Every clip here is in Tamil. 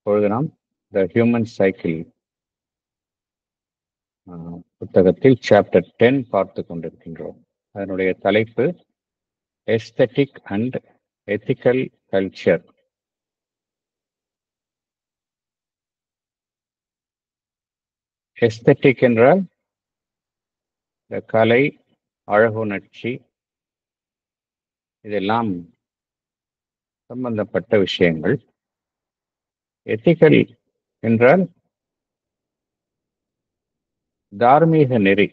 இப்பொழுது நாம் த ஹியூமன் சைக்கிள் புத்தகத்தில் சாப்டர் 10 பார்த்து கொண்டிருக்கின்றோம். அதனுடைய தலைப்பு aesthetic and ethical culture. Aesthetic என்றால் இந்த கலை, அழகுணர்ச்சி இதெல்லாம் சம்பந்தப்பட்ட விஷயங்கள். எத்திக்கல் என்றால் தார்மீக நெறி.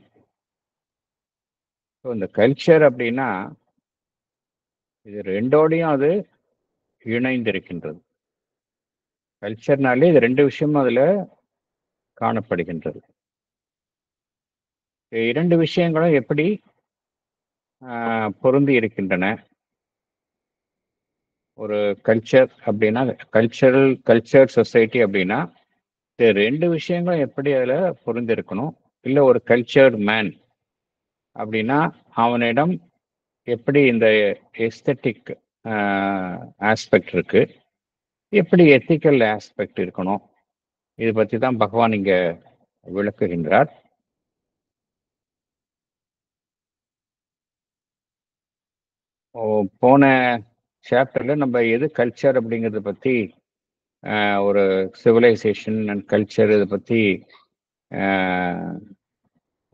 இந்த கல்ச்சர் அப்படின்னா இது ரெண்டோடையும் அது இணைந்திருக்கின்றது. கல்ச்சர்னாலே இது ரெண்டு விஷயமும் அதுல காணப்படுகின்றது. இரண்டு விஷயங்களும் எப்படி பொருந்தி இருக்கின்றன? ஒரு கல்ச்சர் அப்படின்னா கல்ச்சர் சொசைட்டி அப்படின்னா இந்த ரெண்டு விஷயங்களும் எப்படி அதுல பொருந்தி இருக்கணும்? இல்லை ஒரு கல்ச்சர்ட் மேன் அப்படின்னா அவனிடம் எப்படி இந்த எஸ்தட்டிக் ஆஸ்பெக்ட் இருக்கு, எப்படி எத்திக்கல் ஆஸ்பெக்ட் இருக்கணும்? இது பற்றி தான் பகவான் இங்க விளக்குகின்றார். போன சாப்டர்ல நம்ம எது கல்ச்சர் அப்படிங்கிறத பற்றி ஒரு சிவிலைசேஷன் அண்ட் கல்ச்சர் இதை பற்றி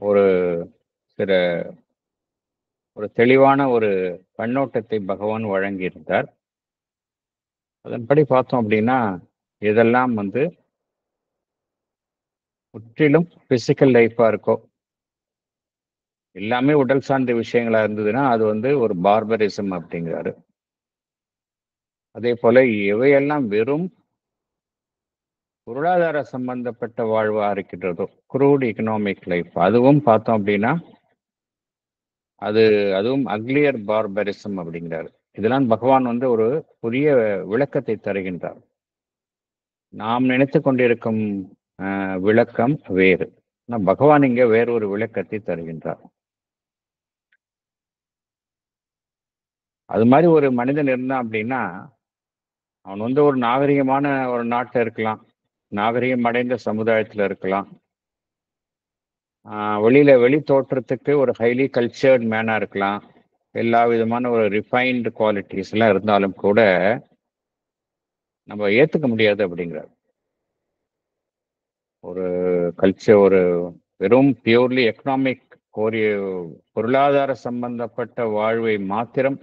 ஒரு சில ஒரு தெளிவான ஒரு கண்ணோட்டத்தை பகவான் வழங்கியிருந்தார். அதன்படி பார்த்தோம் அப்படின்னா இதெல்லாம் முற்றிலும் பிசிக்கல் லைஃபா இருக்கோ, எல்லாமே உடல் சார்ந்த விஷயங்களா இருந்ததுன்னா அது ஒரு பார்பரிசம் அப்படிங்கிறாரு. அதே போல எவையெல்லாம் வெறும் பொருளாதார சம்பந்தப்பட்ட வாழ்வா இருக்கின்றதோ, குரூட் எக்கனாமிக் லைஃப், அதுவும் பார்த்தோம் அப்படின்னா அதுவும் அக்லியர் பார்பரிசம் அப்படிங்கிறாரு. இதெல்லாம் பகவான் ஒரு புதிய விளக்கத்தை தருகின்றார். நாம் நினைத்து கொண்டிருக்கும் விளக்கம் வேறு. பகவான் இங்க வேறொரு விளக்கத்தை தருகின்றார். அது மாதிரி ஒரு மனிதன் இருந்தான் அப்படின்னா அவன் ஒரு நாகரிகமான ஒரு நாட்டில் இருக்கலாம், நாகரிகம் அடைந்த சமுதாயத்தில் இருக்கலாம், வெளி தோற்றத்துக்கு ஒரு ஹைலி கல்ச்சர்ட் மேனா இருக்கலாம், எல்லா விதமான ஒரு ரிஃபைன்டு குவாலிட்டிஸ் எல்லாம் இருந்தாலும் கூட நம்ம ஏத்துக்க முடியாது அப்படிங்கிறார். ஒரு கல்ச்சர் ஒரு வெறும் பியூர்லி எக்கனாமிக் ஒரு பொருளாதார சம்பந்தப்பட்ட வாழ்வை மாத்திரம்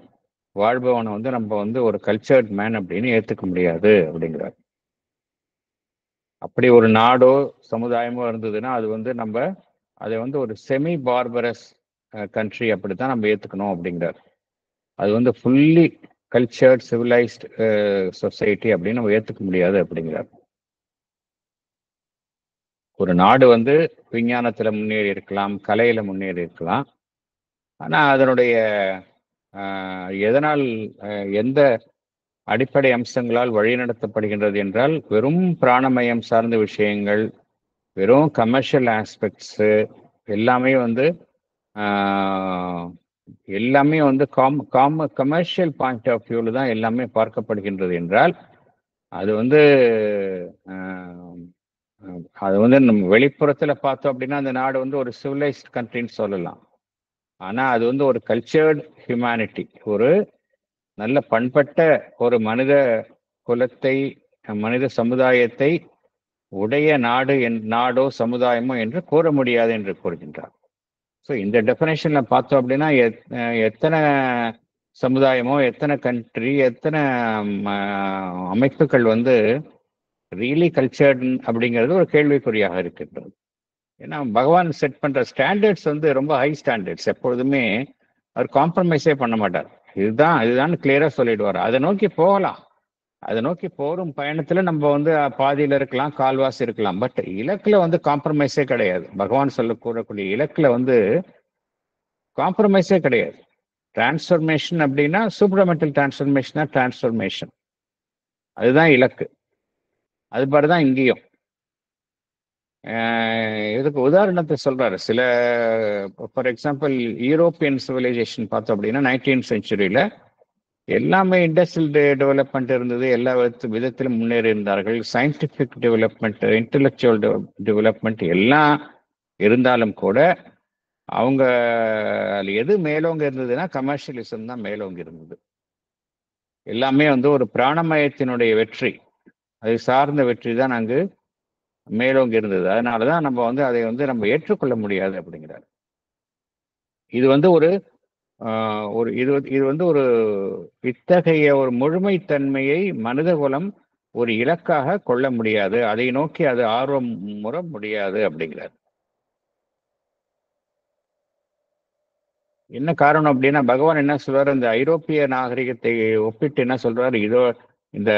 வாழ்பவனை நம்ம ஒரு கல்ச்சர்ட் மேன் அப்படின்னு ஏத்துக்க முடியாது அப்படிங்கிறார். அப்படி ஒரு நாடோ சமுதாயமோ இருந்ததுன்னா அது நம்ம அதை ஒரு செமி பார்பரஸ் கண்ட்ரி அப்படித்தான் நம்ம ஏத்துக்கணும் அப்படிங்கிறார். அது ஃபுல்லி கல்ச்சர்ட் சிவிலைஸ்ட் சொசைட்டி அப்படின்னு நம்ம ஏத்துக்க முடியாது அப்படிங்கிறார். ஒரு நாடு விஞ்ஞானத்துல முன்னேறி இருக்கலாம், கலையில முன்னேறி இருக்கலாம், ஆனா அதனுடைய எதனால் எந்த அடிப்படை அம்சங்களால் வழிநடத்தப்படுகின்றது என்றால் வெறும் பிராணமயம் சார்ந்த விஷயங்கள், வெறும் கமர்ஷியல் ஆஸ்பெக்ட்ஸு எல்லாமே எல்லாமே கமர்ஷியல் பாயிண்ட் ஆஃப் வியூல தான் எல்லாமே பார்க்கப்படுகின்றது என்றால் அது நம்ம வெளிப்புறத்துல பார்த்தோம் அப்படின்னா அந்த நாடு ஒரு சிவிலைஸ்ட் கண்ட்ரின்னு சொல்லலாம். ஆனா அது ஒரு கல்ச்சர்டு ஹியூமனிட்டி, ஒரு நல்ல பண்பட்ட ஒரு மனித குலத்தை, மனித சமுதாயத்தை உடைய நாடோ சமுதாயமோ என்று கூற முடியாது என்று கூறுகின்றார். ஸோ இந்த டெஃபினேஷன்ல பார்த்தோம் அப்படின்னா எத்தனை சமுதாயமோ, எத்தனை கண்ட்ரி, எத்தனை அமைப்புகள் ரியலி கல்ச்சர்ட் அப்படிங்கிறது ஒரு கேள்விக்குறியாக இருக்கின்றது. ஏன்னா பகவான் செட் பண்ற ஸ்டாண்டர்ட்ஸ் ரொம்ப ஹை ஸ்டாண்டர்ட்ஸ். எப்பொழுதுமே அவர் காம்ப்ரமைஸே பண்ண மாட்டார். இதுதான் கிளியரா சொல்லிடுவார். அதை நோக்கி போகலாம், அதை நோக்கி போரும் பயணத்துல நம்ம பாதியில இருக்கலாம், கால்வாசி இருக்கலாம், பட் இலக்குல காம்ப்ரமைஸே கிடையாது. பகவான் கூறக்கூடிய இலக்குல காம்ப்ரமைஸே கிடையாது. டிரான்ஸ்ஃபர்மேஷன் அப்படின்னா சூப்பர்மெண்டல் டிரான்ஸ்ஃபர்மேஷன், அதுதான் இலக்கு. அது மாதிரிதான் இங்கேயும். இதுக்கு உதாரணத்தை சொல்றாரு. சில ஃபார் எக்ஸாம்பிள் யூரோப்பியன் சிவிலைசேஷன் பார்த்தோம் அப்படின்னா 19th centuryல எல்லாமே இண்டஸ்ட்ரியல் டெவலப்மெண்ட் இருந்தது. எல்லா விதத்திலும் முன்னேறி இருந்தார்கள். சயின்டிஃபிக் டெவலப்மெண்ட், இன்டெலெக்சுவல் டெவலப்மெண்ட் எல்லாம் இருந்தாலும் கூட அவங்க எது மேலோங்க இருந்ததுன்னா கமர்ஷியலிசம் தான் மேலோங்க இருந்தது. எல்லாமே வந்து ஒரு பிராணமயத்தினுடைய வெற்றி, அதை சார்ந்த வெற்றி தான் அங்கு மேலோங்கி இருந்தது. அதனாலதான் நம்ம வந்து அதை வந்து நம்ம ஏற்றுக்கொள்ள முடியாது அப்படிங்கிறார். இது வந்து ஒரு ஒரு இது வந்து ஒரு இத்தகைய ஒரு முழுமைத்தன்மையை மனிதகுலம் ஒரு இலக்காக கொள்ள முடியாது, அதை நோக்கி அது ஆர்வம் முற முடியாது அப்படிங்கிறார். என்ன காரணம் அப்படின்னா பகவான் என்ன சொல்றாரு, இந்த ஐரோப்பிய நாகரிகத்தை ஒப்பிட்டு என்ன சொல்றாரு, இதோ இந்த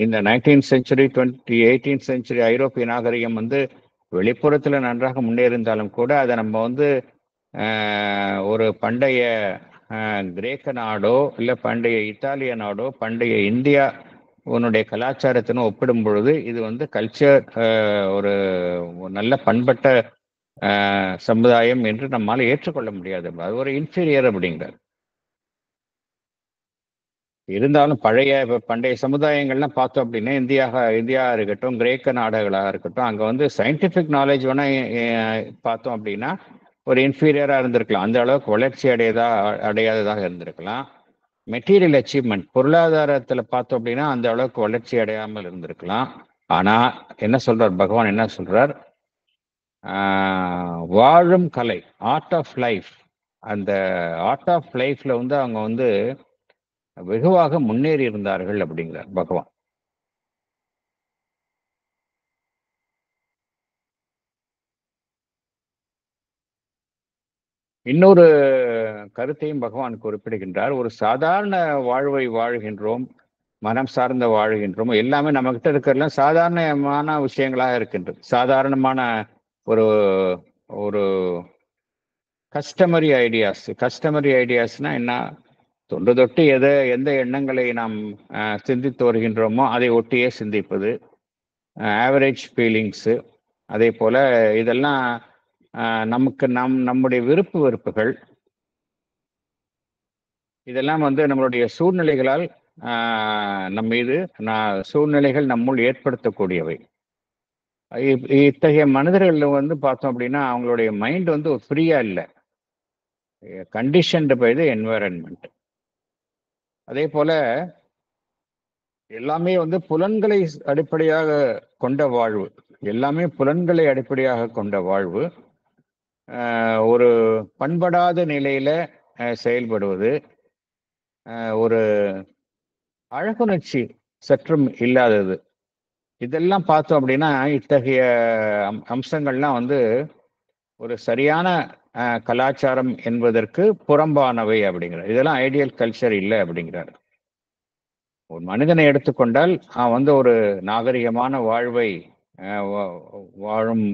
இந்த 19th செஞ்சுரி 18th செஞ்சுரி ஐரோப்பிய நாகரிகம் வந்து வெளிப்புறத்துல நன்றாக முன்னேறிந்தாலும் கூட அதை நம்ம வந்து ஒரு பண்டைய கிரேக்க நாடோ இல்லை பண்டைய இத்தாலிய நாடோ பண்டைய இந்தியா உன்னுடைய கலாச்சாரத்தினும் ஒப்பிடும் பொழுது இது வந்து கல்ச்சர் ஒரு நல்ல பண்பட்ட சமுதாயம் என்று நம்மால ஏற்றுக்கொள்ள முடியாது. அது ஒரு இன்ஃபீரியர் அப்படிங்கிறார். இருந்தாலும் பண்டைய சமுதாயங்கள்லாம் பார்த்தோம் அப்படின்னா இந்தியா இருக்கட்டும், கிரேக்க நாடுகளாக இருக்கட்டும், அங்கே வந்து சயின்டிஃபிக் நாலேஜ் வேணா பார்த்தோம் அப்படின்னா ஒரு இன்ஃபீரியராக இருந்திருக்கலாம், அந்த அளவுக்கு வளர்ச்சி அடையாததாக இருந்திருக்கலாம். மெட்டீரியல் அச்சீவ்மெண்ட், பொருளாதாரத்தில் பார்த்தோம் அப்படின்னா அந்த அளவுக்கு வளர்ச்சி அடையாமல் இருந்திருக்கலாம். ஆனால் என்ன சொல்றார் பகவான், என்ன சொல்றார், வாழும் கலை, ஆர்ட் ஆஃப் லைஃப், அந்த ஆர்ட் ஆஃப் லைஃப்ல வந்து அவங்க வந்து வெகுவாக முன்னேறி இருந்தார்கள் அப்படிங்கிறார் பகவான். இன்னொரு கருத்தையும் பகவான் குறிப்பிடுகின்றார். ஒரு சாதாரண வாழ்வை வாழ்கின்றோம், மனம் சார்ந்த வாழ்கின்றோம், எல்லாமே நம்ம கிட்ட இருக்கிறதெல்லாம் சாதாரணமான விஷயங்களாக இருக்கின்றது. சாதாரணமான ஒரு ஒரு கஸ்டமரி ஐடியாஸ்னா என்ன, தொன்று தொட்டு எந்த எண்ணங்களை நாம் சிந்தித்து வருகின்றோமோ அதை ஒட்டியே சிந்திப்பது, ஆவரேஜ் ஃபீலிங்ஸு, அதே போல இதெல்லாம் நம்முடைய விருப்பு வெறுப்புகள், இதெல்லாம் வந்து நம்மளுடைய சூழ்நிலைகளால் நம் மீது சூழ்நிலைகள் நம்முள் ஏற்படுத்தக்கூடியவை. இத்தகைய மனிதர்கள் வந்து பார்த்தோம் அப்படின்னா அவங்களுடைய மைண்ட் வந்து ஃப்ரீயா இல்லை, கண்டிஷன்டு பை த என்வாயரன்மெண்ட். அதே போல எல்லாமே வந்து புலன்களை அடிப்படையாக கொண்ட வாழ்வு, எல்லாமே புலன்களை அடிப்படையாக கொண்ட வாழ்வு, ஒரு பண்படாத நிலையில செயல்படுவது, ஒரு அழகுணர்ச்சி சற்றும் இல்லாதது, இதெல்லாம் பார்த்தோம் அப்படின்னா இத்தகைய அம்சங்கள்லாம் வந்து ஒரு சரியான கலாச்சாரம் என்பதற்கு புறம்பானவை அப்படிங்கிறார். இதெல்லாம் ஐடியல் கல்ச்சர் இல்லை அப்படிங்கிறார். ஒரு மனிதனை எடுத்துக்கொண்டால் அவன் வந்து ஒரு நாகரிகமான வாழ்வை வாழும்,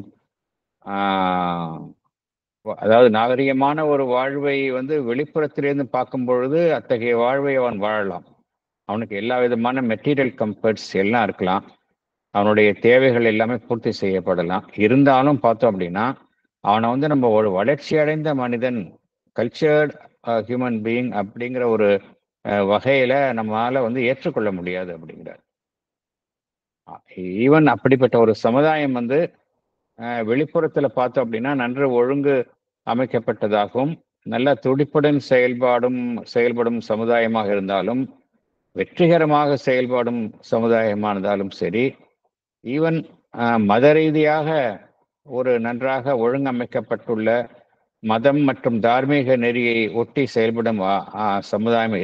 அதாவது நாகரிகமான ஒரு வாழ்வை வந்து வெளிப்புறத்திலிருந்து பார்க்கும் பொழுது அத்தகைய வாழ்வை அவன் வாழலாம். அவனுக்கு எல்லா விதமான மெட்டீரியல் கம்ஃபர்ட்ஸ் எல்லாம் இருக்கலாம், அவனுடைய தேவைகள் எல்லாமே பூர்த்தி செய்யப்படலாம். இருந்தாலும் பார்த்தோம் அப்படின்னா அவனை வந்து நம்ம ஒரு வளர்ச்சி அடைந்த மனிதன், கல்ச்சர்ட் ஹியூமன் பீயிங் அப்படிங்கிற ஒரு வகையில நம்மளால வந்து ஏற்றுக்கொள்ள முடியாது அப்படிங்கிறார். ஈவன் அப்படிப்பட்ட ஒரு சமுதாயம் வந்து வெளிப்புறத்துல பார்த்தோம் அப்படின்னா நன்று ஒழுங்கு அமைக்கப்பட்டதாகவும் நல்ல துடிப்புடன் செயல்படும் சமுதாயமாக இருந்தாலும், வெற்றிகரமாக செயல்படும் சமுதாயமானதாலும் சரி, ஈவன் மத ரீதியாக ஒரு நன்றாக ஒழுங்கமைக்கப்பட்டுள்ள மதம் மற்றும் தார்மீக நெறியை ஒட்டி செயல்படும் சமுதாயம்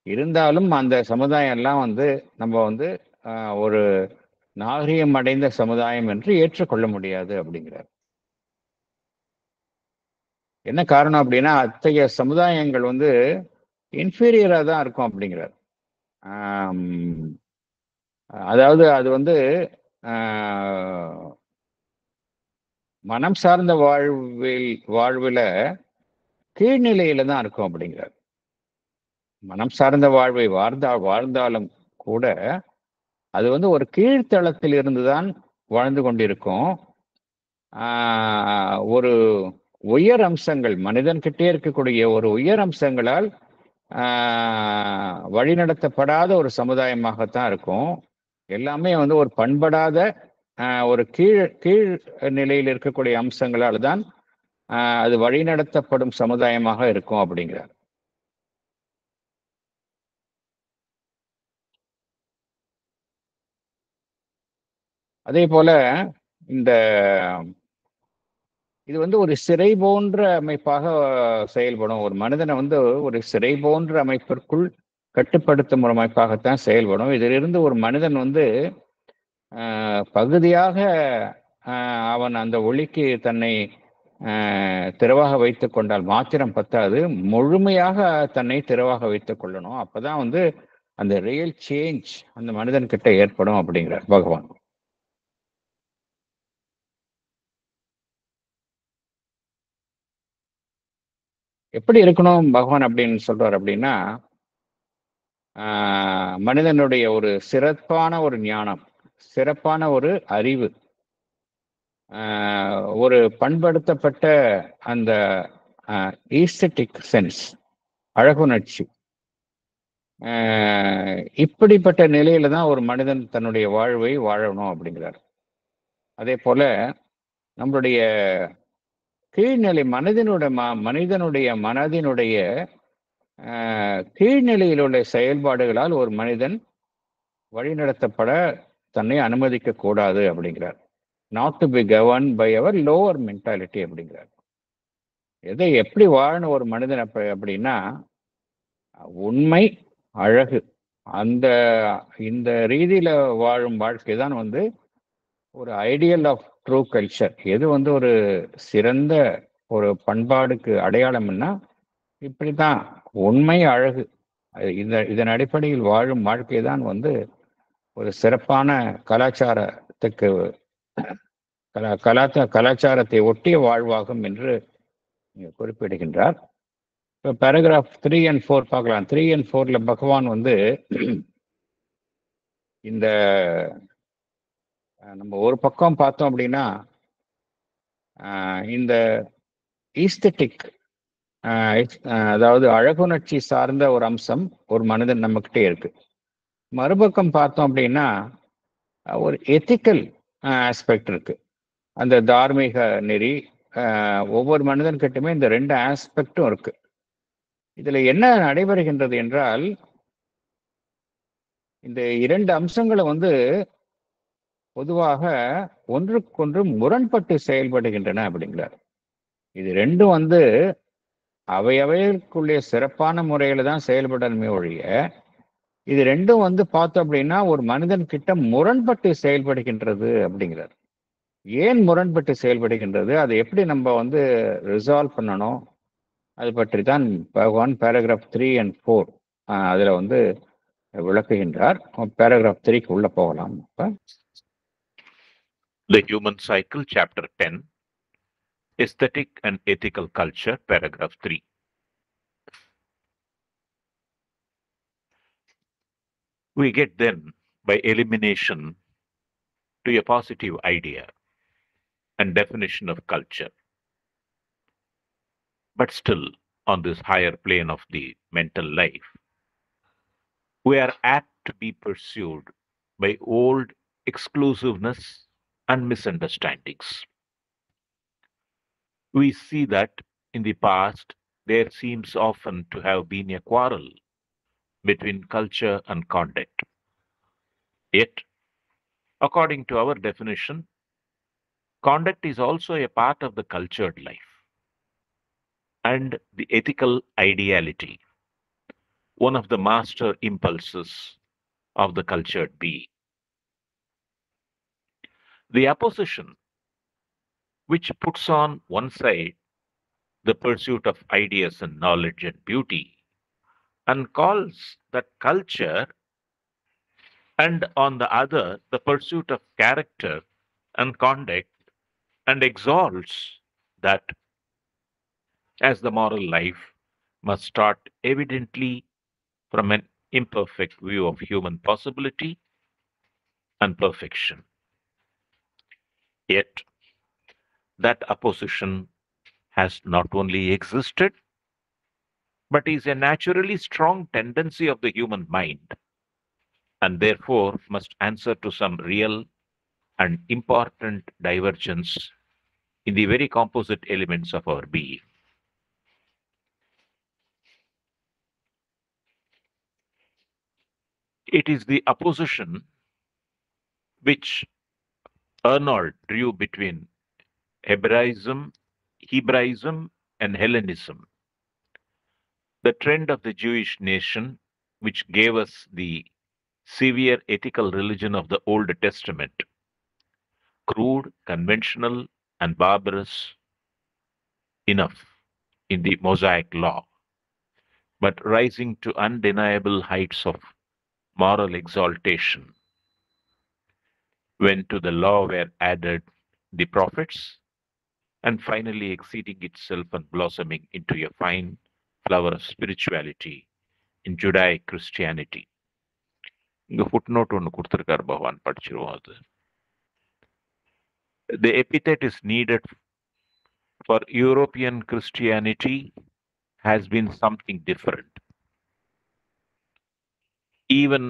இருந்தாலும் அந்த சமுதாயம் எல்லாம் வந்து நம்ம வந்து ஒரு நாகரிகம் அடைந்த சமுதாயம் என்று ஏற்றுக்கொள்ள முடியாது அப்படிங்கிறார். என்ன காரணம் அப்படின்னா அத்தகைய சமுதாயங்கள் வந்து இன்ஃபீரியரா தான் இருக்கும் அப்படிங்கிறார். அதாவது அது வந்து மனம் சார்ந்த வாழ்வுல கீழ்நிலையில தான் இருக்கும் அப்படிங்கிறார். மனம் சார்ந்த வாழ்வை வாழ்ந்தாலும் கூட அது வந்து ஒரு கீழ்த்தளத்தில் இருந்துதான் வாழ்ந்து கொண்டிருக்கும். ஒரு உயர் அம்சங்கள், மனிதன்கிட்டே இருக்கக்கூடிய ஒரு உயர் அம்சங்களால் வழிநடத்தப்படாத ஒரு சமுதாயமாகத்தான் இருக்கும். எல்லாமே வந்து ஒரு பண்படாத ஒரு கீழ் நிலையில் இருக்கக்கூடிய அம்சங்களால் தான் அது வழிநடத்தப்படும் சமுதாயமாக இருக்கும் அப்படிங்கிறார். அதே போல இந்த இது வந்து ஒரு சிறை போன்ற அமைப்பாக செயல்படும். ஒரு மனிதனை வந்து ஒரு சிறை போன்ற அமைப்பிற்குள் கட்டுப்படுத்தும் ஒரு அமைப்பாகத்தான் செயல்படும். இதிலிருந்து ஒரு மனிதன் வந்து பகுதியாக அவன் அந்த ஒளிக்கு தன்னை திறவாக வைத்துக் கொண்டால் மாத்திரம் பத்தாது, முழுமையாக தன்னை திறவாக வைத்துக் கொள்ளணும். அப்பதான் வந்து அந்த ரியல் சேஞ்ச் அந்த மனிதன் கிட்ட ஏற்படும் அப்படிங்கிறார் பகவான். எப்படி இருக்கணும் பகவான் அப்படின்னு சொல்றார் அப்படின்னா, மனிதனுடைய ஒரு சிறப்பான ஒரு ஞானம், சிறப்பான ஒரு அறிவு, ஒரு பண்படுத்தப்பட்ட அந்த ஈஸ்தட்டிக் சென்ஸ், அழகுணர்ச்சி, இப்படிப்பட்ட நிலையில தான் ஒரு மனிதன் தன்னுடைய வாழ்வை வாழணும் அப்படிங்கிறார். அதே போல நம்மளுடைய கீழ்நிலை மனிதனுடைய மனதினுடைய கீழ்நிலையில் உள்ள செயல்பாடுகளால் ஒரு மனிதன் வழிநடத்தப்பட தன்னை அனுமதிக்க கூடாது அப்படிங்கிறார். Not to be govern by our lower mentality அப்படிங்கிறார். எதை எப்படி வாழணும் ஒரு மனிதன் அப்படின்னா, உண்மை, அழகு, அந்த இந்த ரீதியில வாழும் வாழ்க்கை தான் வந்து ஒரு ஐடியல் ஆஃப் ட்ரூ கல்ச்சர். எது வந்து ஒரு சிறந்த ஒரு பண்பாடுக்கு அடையாளம்னா இப்படித்தான். உண்மை, அழகு, இதன் அடிப்படையில் வாழும் வாழ்க்கை தான் வந்து ஒரு சிறப்பான கலாச்சாரத்துக்கு கலாச்சாரத்தை ஒட்டிய வாழ்வாகும் என்று குறிப்பிடுகின்றார். இப்போ பேராகிராஃப் 3 and 4 பார்க்கலாம். 3 and 4ல பகவான் வந்து இந்த நம்ம ஒரு பக்கம் பார்த்தோம் அப்படின்னா, இந்த ஈஸ்தட்டிக், அதாவது அழகுணர்ச்சி சார்ந்த ஒரு அம்சம் ஒரு மனிதன் நம்மகிட்டே இருக்கு. மறுபக்கம் பார்த்தோம் அப்படின்னா ஒரு எத்திக்கல் ஆஸ்பெக்ட் இருக்கு. அந்த தார்மீக நெறி, ஒவ்வொரு மனிதன் கிட்டயுமே இந்த 2 ஆஸ்பெக்டும் இருக்கு. இதுல என்ன நடைபெறுகின்றது என்றால், இந்த 2 அம்சங்களை வந்து பொதுவாக ஒன்றுக்கொன்று முரண்பட்டு செயல்படுகின்றன அப்படிங்கிறார். இது 2ம் வந்து அவையவைக்குள்ளே சிறப்பான முறையில தான் செயல்படணுமே ஒழிய, இது 2ம் வந்து பார்த்தோம் அப்படின்னா ஒரு மனிதன் கிட்ட முரண்பட்டு செயல்படுகின்றது அப்படிங்கிறார். ஏன் முரண்பட்டு செயல்படுகின்றது, அதை எப்படி நம்ம வந்து ரிசால்வ் பண்ணணும், அது பற்றி தான் பகவான் பேராகிராஃப் 3 and 4 அதுல வந்து விளக்குகின்றார். பேராகிராஃப் 3க்கு உள்ள போகலாம். The Human Cycle, Chapter 10, Aesthetic and Ethical Culture, Paragraph 3. We get then, by elimination, to a positive idea and definition of culture. But still, on this higher plane of the mental life, we are apt to be pursued by old exclusiveness and misunderstandings. We see that in the past there seems often to have been a quarrel between culture and conduct. Yet, according to our definition, conduct is also a part of the cultured life and the ethical ideality, one of the master impulses of the cultured being. The opposition, which puts on one side the pursuit of ideas and knowledge and beauty, and calls that culture, and on the other the pursuit of character and conduct, and exalts that as the moral life must start evidently from an imperfect view of human possibility and perfection. Yet, that opposition has not only existed, but is a naturally strong tendency of the human mind, and therefore must answer to some real and important divergence in the very composite elements of our being. It is the opposition which Arnold drew between Hebraism, and Hellenism, the trend of the Jewish nation, which gave us the severe ethical religion of the Old Testament, crude, conventional, and barbarous enough in the Mosaic law, but rising to undeniable heights of moral exaltation when to the law were added the prophets, and finally exceeding itself and blossoming into a fine flower of spirituality in Judaic Christianity. இங்க ஃபுட்நோட் ஒன்று கொடுத்துருக்காரு பகவான், படிச்சிருவோம் அது. The epithet is needed for European Christianity has been something different. Even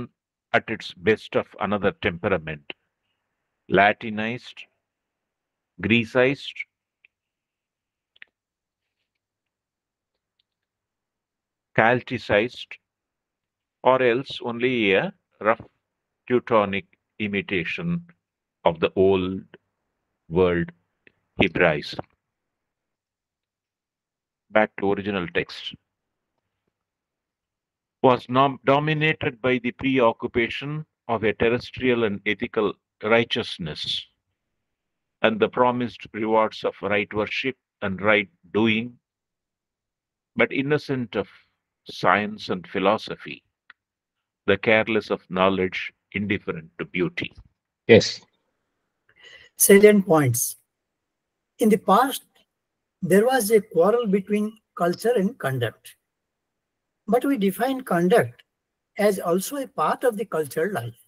at its best of another temperament, Latinized, Greecized, Celticized, or else only a rough Teutonic imitation of the old world Hebraism. Back to original text. Was dominated by the preoccupation of a terrestrial and ethical righteousness and the promised rewards of right worship and right doing, but innocent of science and philosophy, the careless of knowledge, indifferent to beauty. Yes. Salient points. In the past, there was a quarrel between culture and conduct. But we define conduct as also a part of the cultural life.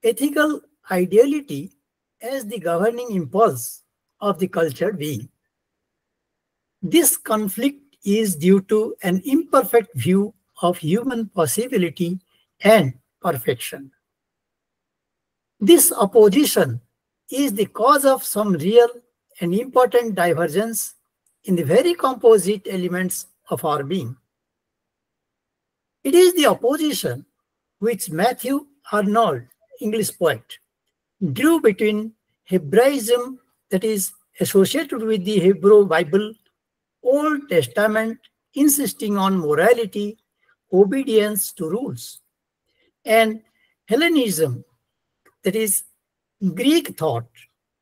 Ethical ideality as the governing impulse of the cultured being. This conflict is due to an imperfect view of human possibility and perfection. This opposition is the cause of some real and important divergence in the very composite elements of our being. It is the opposition which Matthew Arnold, English poet, drew between Hebraism, that is associated with the Hebrew Bible, Old Testament, insisting on morality, obedience to rules, and Hellenism, that is Greek thought,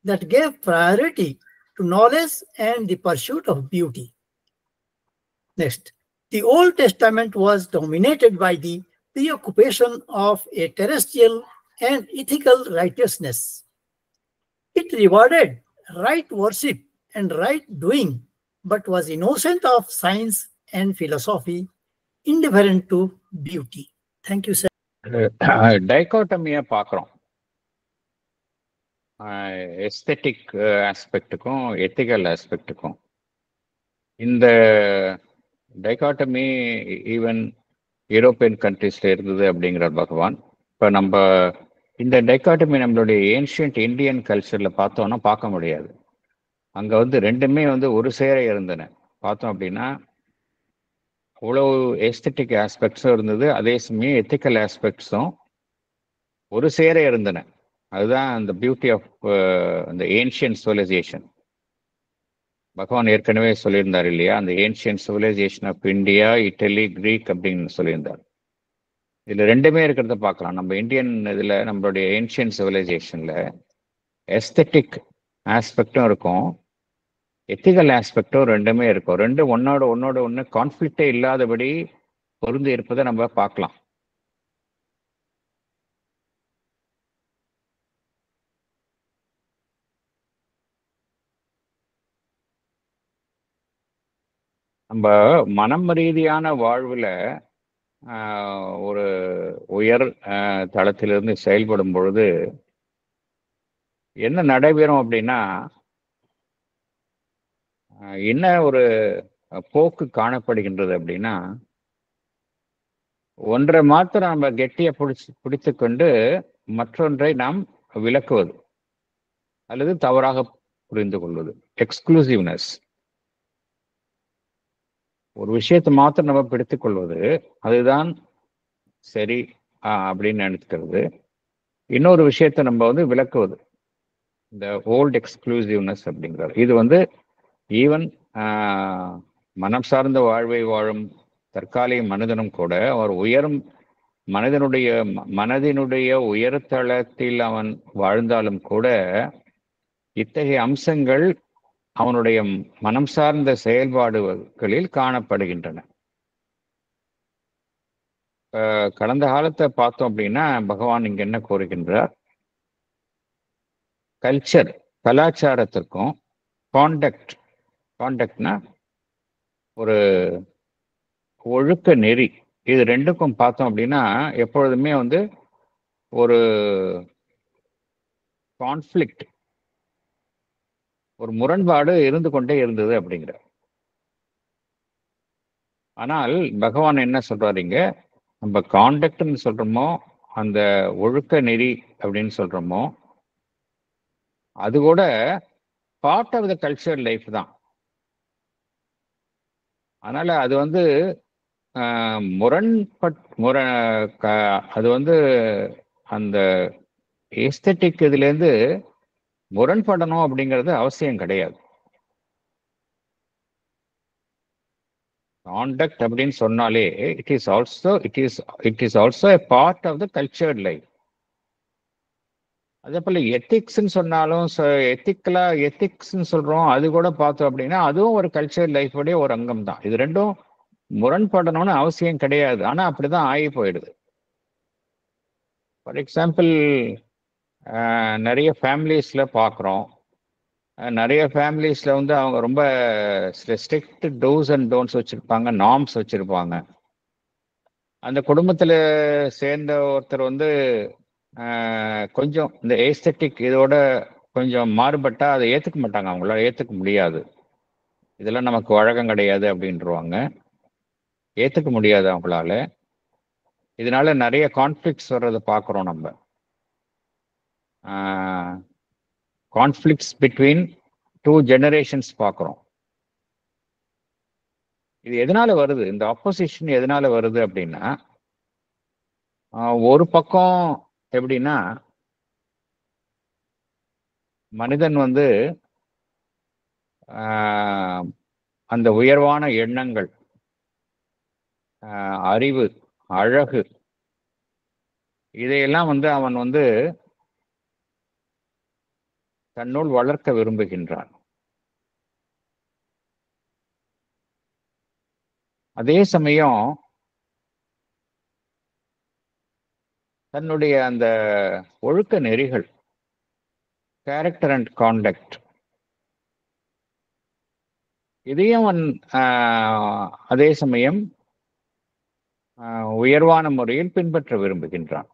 that gave priority to knowledge and the pursuit of beauty. Next, the Old Testament was dominated by the preoccupation of a terrestrial and ethical righteousness. It rewarded right worship and right doing, but was innocent of science and philosophy, indifferent to beauty. Thank you, sir. டைகாட்டமியா பார்க்குறோம். எஸ்தெட்டிக் ஆஸ்பெக்டுக்கும் எத்திக்கல் ஆஸ்பெக்டுக்கும். இந்த டைகாட்டமி ஈவன் யூரோப்பியன் கண்ட்ரீஸ்ல இருந்தது அப்படிங்கிறார் பகவான். இப்போ நம்ம இந்த டைகாட்டமி நம்மளுடைய ஏன்ஷியன்ட் இந்தியன் கல்ச்சர்ல பார்த்தோம்னா பார்க்க முடியாது. அங்க வந்து ரெண்டுமே வந்து ஒரு சேர இருந்தன. பார்த்தோம் அப்படின்னா அவ்வளவு எஸ்தெட்டிக் ஆஸ்பெக்ட்ஸும் இருந்தது, அதே சமயம் எத்திக்கல் ஆஸ்பெக்ட்ஸும் ஒரு சேர இருந்தன. அதுதான் அந்த பியூட்டி ஆஃப் அந்த ஏன்ஷியன் சிவிலைசேஷன். பகவான் ஏற்கனவே சொல்லியிருந்தார் இல்லையா, அந்த ancient civilisation of India, Italy, Greek அப்படின்னு சொல்லியிருந்தார். இதில் ரெண்டுமே இருக்கிறத பார்க்கலாம். நம்ம இந்தியன் இதில் நம்மளுடைய ஏன்ஷியன் சிவிலைசேஷனில் எஸ்தெட்டிக் ஆஸ்பெக்டும் இருக்கும், எத்திக்கல் ஆஸ்பெக்டும் ரெண்டுமே இருக்கும். ரெண்டும் ஒன்னோட ஒன்று கான்ஃப்ளிக்டே இல்லாதபடி பொருந்து இருப்பதை நம்ம பார்க்கலாம். நம்ம மனம் ரீதியான வாழ்வில் ஒரு உயர் தளத்திலிருந்து செயல்படும் பொழுது என்ன நடைபெறும் அப்படின்னா, என்ன ஒரு போக்கு காணப்படுகின்றது அப்படின்னா, ஒன்றை மாத்திரம் நம்ம கெட்டிய பிடித்து கொண்டு மற்றொன்றை நாம் விளக்குவது அல்லது தவறாக புரிந்து கொள்வது. எக்ஸ்க்ளூசிவ்னஸ். ஒரு விஷயத்தை மாத்திரம் நம்ம பிடித்துக் கொள்வது, அதுதான் சரி அப்படின்னு நினைக்கிறது. இன்னொரு விஷயத்தை நம்ம வந்து விளக்குவது, இந்த ஓல்ட் எக்ஸ்க்ளூசிவ்னஸ் அப்படிங்கிறது. இது ஈவன் மனம் சார்ந்த வாழ்வை வாழும் தற்காலிக மனிதனும் கூட அவர் உயரும் மனதினுடைய உயர்தளத்தில் அவன் வாழ்ந்தாலும் கூட இத்தகைய அம்சங்கள் அவனுடைய மனம் சார்ந்த செயல்பாடுகளில் காணப்படுகின்றன. கடந்த காலத்தை பார்த்தோம் அப்படின்னா பகவான் இங்க என்ன கூறுகின்றார்? கல்ச்சர், கலாச்சாரத்திற்கும் கான்டக்ட்னா ஒரு ஒழுக்க நெறி, இது ரெண்டுக்கும் பார்த்தோம் அப்படின்னா எப்பொழுதுமே வந்து ஒரு கான்ஃப்ளிக்ட், ஒரு முரண்பாடு இருந்து கொண்டே இருந்தது அப்படிங்கிற. ஆனால் பகவான் என்ன சொல்றாருங்க, நம்ம கான்டக்ட்னு சொல்றோமோ, அந்த ஒழுக்க நெறி அப்படின்னு சொல்றோமோ, அது கூட part of the culture life தான். அதனால அது அது அந்த எஸ்தட்டிக் இதுலேருந்து முரண்படணும் அப்படிங்கிறது அவசியம் கிடையாது. கான்டக்ட் அப்படின்னு சொன்னாலே it is also a part of the cultured life. அதே போல எத்திக்ஸ்ன்னு சொன்னாலும் எத்திக்ஸ்ன்னு சொல்றோம், அது கூட பார்த்தோம் அப்படின்னா அதுவும் ஒரு கல்ச்சர் லைஃபோடைய ஒரு அங்கம் தான். இது ரெண்டும் முரண்படணும்னு அவசியம் கிடையாது, ஆனா அப்படிதான் ஆகி போயிடுது. ஃபார் எக்ஸாம்பிள், நிறைய ஃபேமிலிஸ்ல பார்க்குறோம், நிறைய ஃபேமிலிஸ்ல அவங்க ரொம்ப ஸ்ட்ரிக்ட் டூஸ் அண்ட் டோன்ட்ஸ் வச்சிருப்பாங்க, நார்ம்ஸ் வச்சிருப்பாங்க. அந்த குடும்பத்துல சேர்ந்த ஒருத்தர் கொஞ்சம் இந்த ஏஸ்தட்டிக் இதோட கொஞ்சம் மாறுபட்டா அதை ஏத்துக்க மாட்டாங்க, அவங்களால ஏத்துக்க முடியாது. இதெல்லாம் நமக்கு வழக்கம் கிடையாது அப்படின்றவாங்க, ஏத்துக்க முடியாது அவங்களால. இதனால நிறைய கான்ஃப்ளிக்ட்ஸ் வர்றதை பார்க்குறோம் நம்ம. கான்ஃப்ளிக்ட்ஸ் பிட்வீன் 2 ஜெனரேஷன்ஸ் பார்க்குறோம். இது எதனால வருது? இந்த ஆப்போசிஷன் எதனால வருது அப்படின்னா, ஒரு பக்கம் எப்படின்னா, மனிதன் அந்த உயர்வான எண்ணங்கள், அறிவு, அழகு, இதையெல்லாம் அவன் தன்னுள் வளர்க்க விரும்புகின்றான். அதே சமயம் தன்னுடைய அந்த ஒழுக்க நெறிகள், கேரக்டர் அண்ட் கான்டக்ட், இதையும் அதே சமயம் உயர்வான முறையில் பின்பற்ற விரும்புகின்றான்.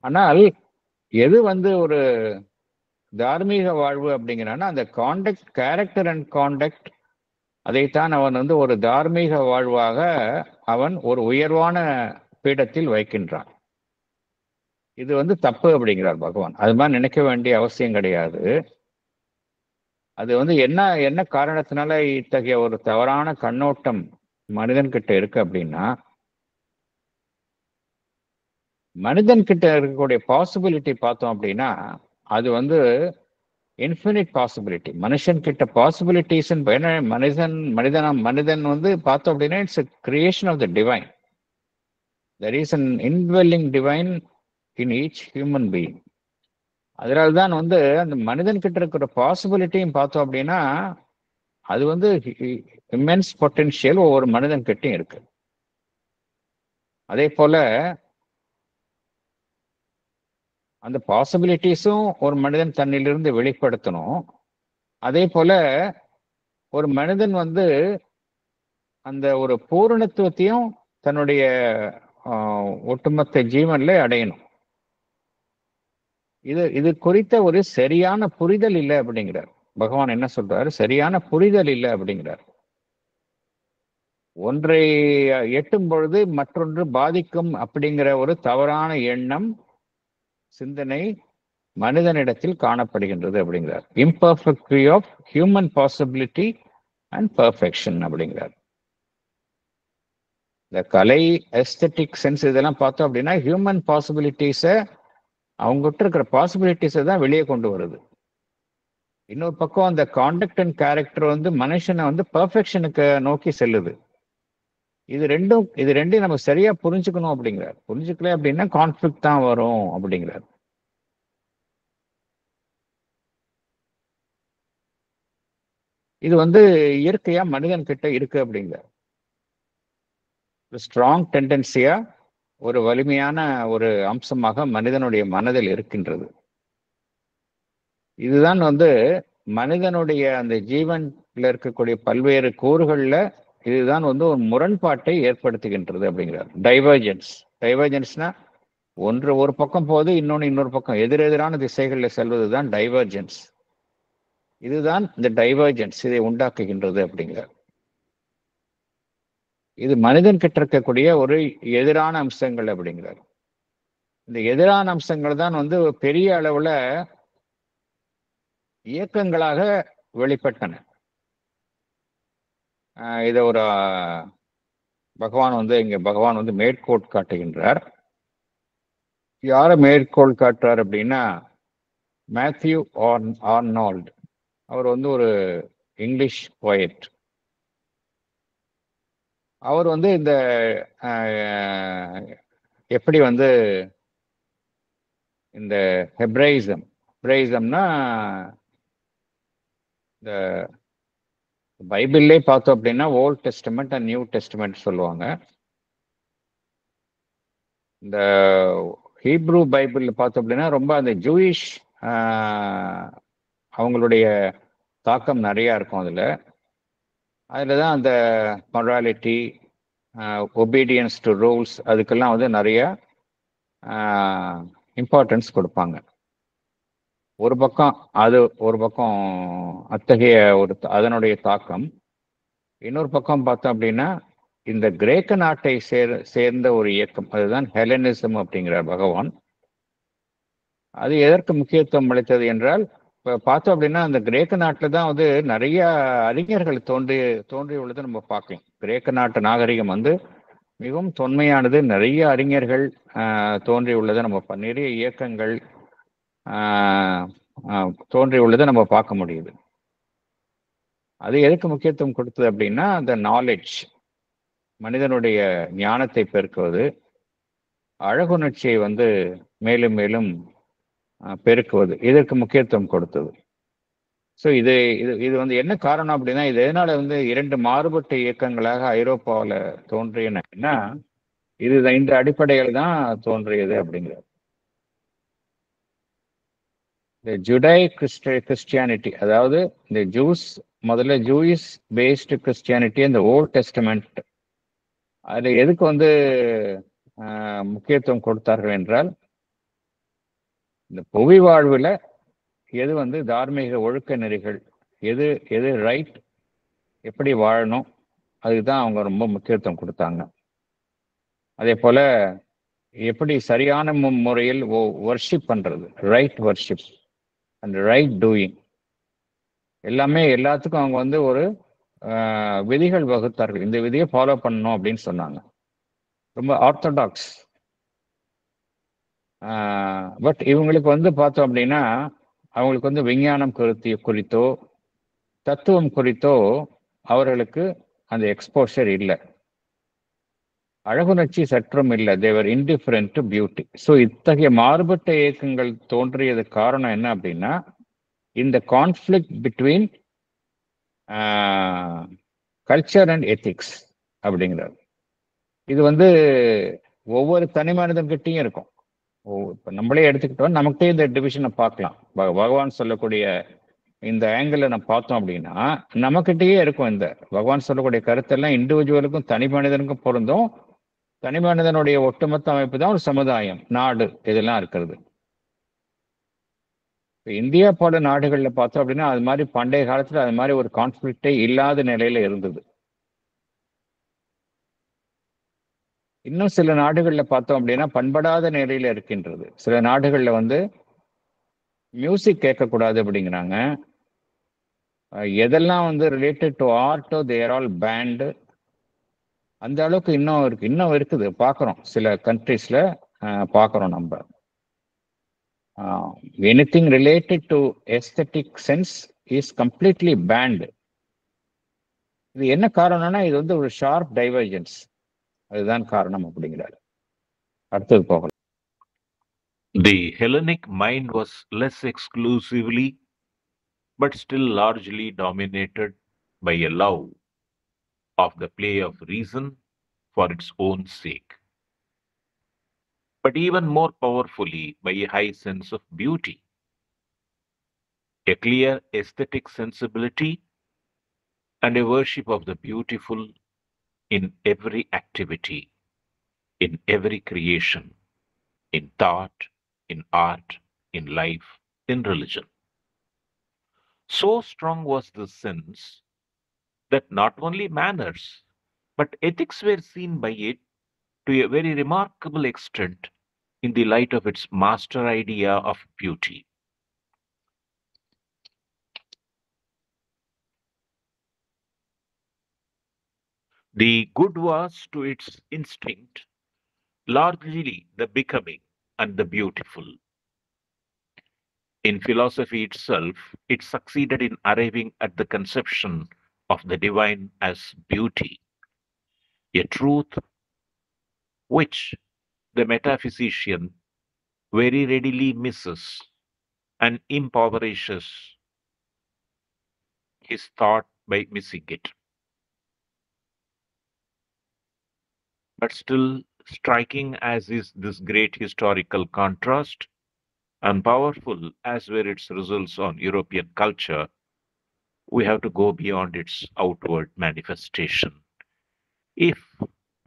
ஆனால் எது ஒரு தார்மீக வாழ்வு அப்படிங்கிறான்னா, அந்த கான்டக்ட், கேரக்டர் அண்ட் கான்டக்ட், அதைத்தான் அவன் ஒரு தார்மீக வாழ்வாக அவன் ஒரு உயர்வான பீடத்தில் வைக்கின்றான். இது தப்பு அப்படிங்கிறார் பகவான். அது மாதிரி நினைக்க வேண்டிய அவசியம் கிடையாது. அது என்ன காரணத்தினால இத்தகைய ஒரு தவறான கண்ணோட்டம் மனிதன் கிட்ட இருக்கு அப்படின்னா, மனிதன் கிட்ட இருக்கக்கூடிய பாசிபிலிட்டி பார்த்தோம் அப்படின்னா அது இன்ஃபினிட் பாசிபிலிட்டி. மனுஷன் கிட்ட பாசிபிலிட்டிஸ் மனிதன் பார்த்தோம் அப்படின்னா its creation of the divine. There is an indwelling divine in each human being. அதனால்தான் அந்த மனிதன் கிட்ட இருக்கிற பாசிபிலிட்டியும் பார்த்தோம் அப்படின்னா அது இம்மென்ஸ் பொட்டென்ஷியல் ஒவ்வொரு மனிதன் கிட்டையும் இருக்கு. அதே போல அந்த பாசிபிலிட்டிஸும் ஒரு மனிதன் தன்னிலிருந்து வெளிப்படுத்தணும். அதே போல ஒரு மனிதன் அந்த ஒரு பூரணத்துவத்தையும் தன்னுடைய ஒட்டுமொத்த ஜீவன்ல அடையணும். இது குறித்த ஒரு சரியான புரிதல் இல்லை அப்படிங்கிறார். பகவான் என்ன சொல்றாரு? சரியான புரிதல் இல்லை அப்படிங்கிறார். ஒன்றை எட்டும் பொழுது மற்றொன்று பாதிக்கும் அப்படிங்கிற ஒரு தவறான எண்ணம், சிந்தனை மனிதனிடத்தில் காணப்படுகின்றது அப்படிங்கிறார். Imperfect of human possibility and perfection அப்படிங்கிறார். இந்த கலை, எஸ்தட்டிக் சென்ஸ் இதெல்லாம் பார்த்தோம் அப்படின்னா ஹியூமன் பாசிபிலிட்டிஸை, அவங்ககிட்ட இருக்கிற பாசிபிலிட்டிஸை தான் வெளியே கொண்டு வருது. இன்னொரு பக்கம் அந்த காண்டக்ட் அண்ட் கேரக்டர் வந்து மனுஷனை வந்து பர்ஃபெக்ஷனுக்கு நோக்கி செல்லுது. இது ரெண்டையும் நம்ம சரியா புரிஞ்சுக்கணும் அப்படிங்கிறார். புரிஞ்சுக்கல அப்படின்னா கான்ஃபிளிக்ட் தான் வரும் அப்படிங்கிறார். இது வந்து இயற்கையா மனிதன் கிட்ட இருக்கு அப்படிங்கிறார். ஸ்ட்ராங் டெண்டன்சியா, ஒரு வலிமையான ஒரு அம்சமாக மனிதனுடைய மனதில் இருக்கின்றது. இதுதான் வந்து மனிதனுடைய அந்த ஜீவன்ல இருக்கக்கூடிய பல்வேறு கூறுகள்ல இதுதான் வந்து ஒரு முரண்பாட்டை ஏற்படுத்துகின்றது அப்படிங்கிறார். டைவர்ஜென்ஸ்னா ஒன்று ஒரு பக்கம் போது இன்னொரு பக்கம் எதிரெதிரான திசைகளில் செல்வதுதான் டைவர்ஜென்ஸ். இதுதான் இந்த டைவர்ஜென்ஸ் இதை உண்டாக்குகின்றது அப்படிங்கிறார். இது மனிதன் கிட்ட இருக்கக்கூடிய ஒரு எதிரான அம்சங்கள் அப்படிங்கிறார். இந்த எதிரான அம்சங்கள் தான் வந்து பெரிய அளவுல இயக்கங்களாக வெளிப்பட்டன. இதை ஒரு பகவான் வந்து மேற்கோள் காட்டுகின்றார். யாரை மேற்கோள் காட்டுறார் அப்படின்னா மேத்யூ ஆர்னால்ட். அவர் வந்து ஒரு இங்கிலீஷ் போயட். அவர் வந்து இந்த எப்படி வந்து இந்த ஹெப்ரைசம்னா இந்த பைபிள்லே பார்த்தோம் அப்படின்னா Old Testament and New Testament சொல்லுவாங்க. இந்த ஹீப்ரூ பைபிள் பார்த்தோம் அப்படின்னா ரொம்ப அந்த ஜூயிஷ் அவங்களுடைய தாக்கம் நிறையா இருக்கும். அதில் தான் அந்த மொராலிட்டி, ஒபீடியன்ஸ் டு ரூல்ஸ், அதுக்கெல்லாம் வந்து நிறைய இம்பார்ட்டன்ஸ் கொடுப்பாங்க. ஒரு பக்கம் அத்தகைய அதனுடைய தாக்கம். இன்னொரு பக்கம் பார்த்தோம் அப்படின்னா இந்த கிரேக்க நாட்டை சேர்ந்த ஒரு இயக்கம், அதுதான் ஹெலனிசம் அப்படிங்கிறார் பகவான். அது எதற்கு முக்கியத்துவம் அளித்தது என்றால், இப்போ பார்த்தோம் அப்படின்னா அந்த கிரேக்க நாட்டில் தான் வந்து நிறைய அறிஞர்கள் தோன்றியுள்ளது நம்ம பார்க்கலாம். கிரேக்க நாட்டு நாகரிகம் வந்து மிகவும் தொன்மையானது. நிறைய அறிஞர்கள் தோன்றியுள்ளதை நம்ம நிறைய இயக்கங்கள் தோன்றியுள்ளதை நம்ம பார்க்க முடியுது. அது எதுக்கு முக்கியத்துவம் கொடுத்தது அப்படின்னா அந்த நாலேஜ், மனிதனுடைய ஞானத்தை பெருக்குவது, அழகுணர்ச்சியை வந்து மேலும் மேலும் பெருக்குவது, இதற்கு முக்கியத்துவம் கொடுத்தது. ஸோ இது வந்து என்ன காரணம் அப்படின்னா, இது எதனால வந்து இரண்டு மாறுபட்ட இயக்கங்களாக ஐரோப்பாவில் தோன்றியன, இது இந்த அடிப்படையில் தான் தோன்றியது அப்படிங்கிறது. இந்த ஜுடை கிறிஸ்டியானிட்டி, அதாவது இந்த முதல்ல ஜூயிஷ் பேஸ்டு கிறிஸ்டியானிட்டி, இந்த ஓல்ட் டெஸ்டமெண்ட், அதில் எதுக்கு வந்து முக்கியத்துவம் கொடுத்தார்கள் என்றால், இந்த புவி வாழ்வில் எது வந்து தார்மீக ஒழுக்க நெறிகள், எது ரைட், எப்படி வாழணும், அதுதான் அவங்க ரொம்ப முக்கியத்துவம் கொடுத்தாங்க. அதே போல எப்படி சரியான முறையில் வர்ஷிப் பண்றது, right worship and right doing, எல்லாத்துக்கும் அவங்க வந்து ஒரு விதிகள் வகுத்தார்கள். இந்த விதியை ஃபாலோ பண்ணணும் அப்படின்னு சொன்னாங்க. ரொம்ப ஆர்த்தடாக்ஸ். பட் இவங்களுக்கு வந்து பார்த்தோம் அப்படின்னா அவங்களுக்கு வந்து விஞ்ஞானம் குறித்தோ தத்துவம் குறித்தோ அவர்களுக்கு அந்த எக்ஸ்போஷர் இல்லை, அழகுணர்ச்சி சற்றும் இல்லை. தேவர் இன்டிஃபரண்ட் டு பியூட்டி. ஸோ இத்தகைய மாறுபட்ட இயக்கங்கள் தோன்றியது காரணம் என்ன அப்படின்னா, இந்த conflict between culture and ethics அப்படிங்கிறது. இது வந்து ஒவ்வொரு தனி மனிதன்கிட்டையும் இருக்கும். இப்போ நம்மளே எடுத்துக்கிட்டோம், நமக்கிட்டே இந்த டிவிஷனை பார்க்கலாம். பகவான் சொல்லக்கூடிய இந்த ஆங்கிள் நம்ம பார்த்தோம் அப்படின்னா நமக்கிட்டேயே இருக்கும். இந்த பகவான் சொல்லக்கூடிய கருத்தெல்லாம் இண்டிவிஜுவலுக்கும் தனி மனிதனுக்கும் பொருந்தும். தனி மனிதனுடைய ஒட்டுமொத்த அமைப்பு தான் ஒரு சமுதாயம், நாடு, இதெல்லாம் இருக்கிறது. இந்தியா போல நாடுகளில் பார்த்தோம் அப்படின்னா அது மாதிரி பண்டைய காலத்தில் அது மாதிரி ஒரு கான்ஃப்ளிக்டே இல்லாத நிலையில இருந்தது. இன்னும் சில நாடுகளில் பார்த்தோம் அப்படின்னா பண்படாத நிலையில இருக்கின்றது. சில நாடுகளில் வந்து மியூசிக் கேட்கக்கூடாது அப்படிங்கிறாங்க. எதெல்லாம் வந்து ரிலேட்டட் டு ஆர்ட்டோ தேர் ஆல் பேண்டு. அந்த அளவுக்கு இன்னும் இருக்குது, பார்க்குறோம் சில கண்ட்ரீஸ்ல பார்க்குறோம் நம்ம. Anything related to aesthetic sense is completely banned. இது என்ன காரணம்னா இது வந்து ஒரு ஷார்ப் டைவர்ஜென்ஸ், அதுதான் காரணம் அப்படிங்கிறாரு. அடுத்தது போகலாம். The Hellenic mind was less exclusively but still largely dominated by a love of the play of reason for its own sake, but even more powerfully by a high sense of beauty, a clear aesthetic sensibility, and a worship of the beautiful in every activity, in every creation, in thought, in art, in life, in religion. So strong was this sense that not only manners but ethics were seen by it to a very remarkable extent in the light of its master idea of beauty. The good was to its instinct largely the becoming and the beautiful. In philosophy itself, it succeeded in arriving at the conception of the divine as beauty, a truth which the metaphysician very readily misses and impoverishes his thought by missing it. But still, striking as is this great historical contrast, and powerful as were its results on European culture, we have to go beyond its outward manifestation if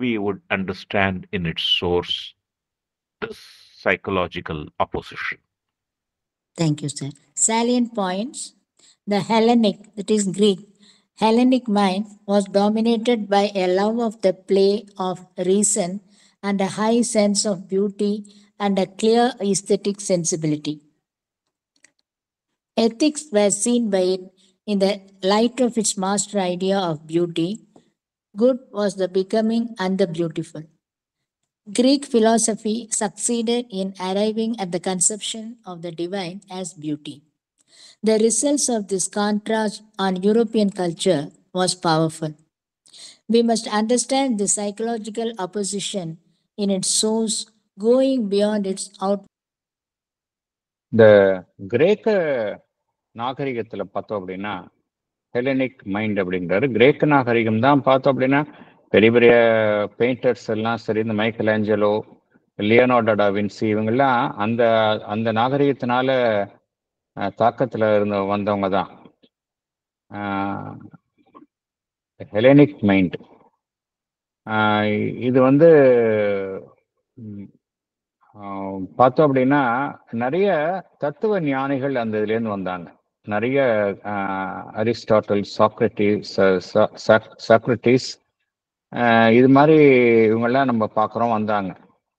we would understand in its source this psychological opposition. Thank you, sir. Salient points. The Hellenic, that is Greek, Hellenic mind was dominated by a love of the play of reason and a high sense of beauty and a clear aesthetic sensibility. Ethics were seen by it in the light of its master idea of beauty. Good was the becoming and the beautiful. Greek philosophy succeeded in arriving at the conception of the divine as beauty. The results of this contrast on European culture was powerful. We must understand the psychological opposition in its source, going beyond its outward. இந்த கிரேக்க நாகரிகத்துல பார்த்தோம் அப்படின்னா ஹெலனிக் மைண்ட் அப்படிங்கிறாரு. கிரேக்க நாகரிகம் தான் பார்த்தோம் அப்படின்னா பெரிய பெரிய பெயிண்டர்ஸ் எல்லாம் சரி, இந்த Michelangelo, Leonardo da Vinci, இவங்கெல்லாம் அந்த அந்த நாகரிகத்தினால தாக்கத்துல வந்தவங்க தான். ஹெலனிக் மைண்ட் இது வந்து பார்த்தோம் அப்படின்னா நிறைய தத்துவ ஞானிகள் அந்த இதுலேருந்து வந்தாங்க. நிறைய அரிஸ்டாட்டல், சாக்ரட்டிஸ் இது மாதிரி இவங்கெல்லாம் நம்ம பார்க்குறோம் வந்தாங்க.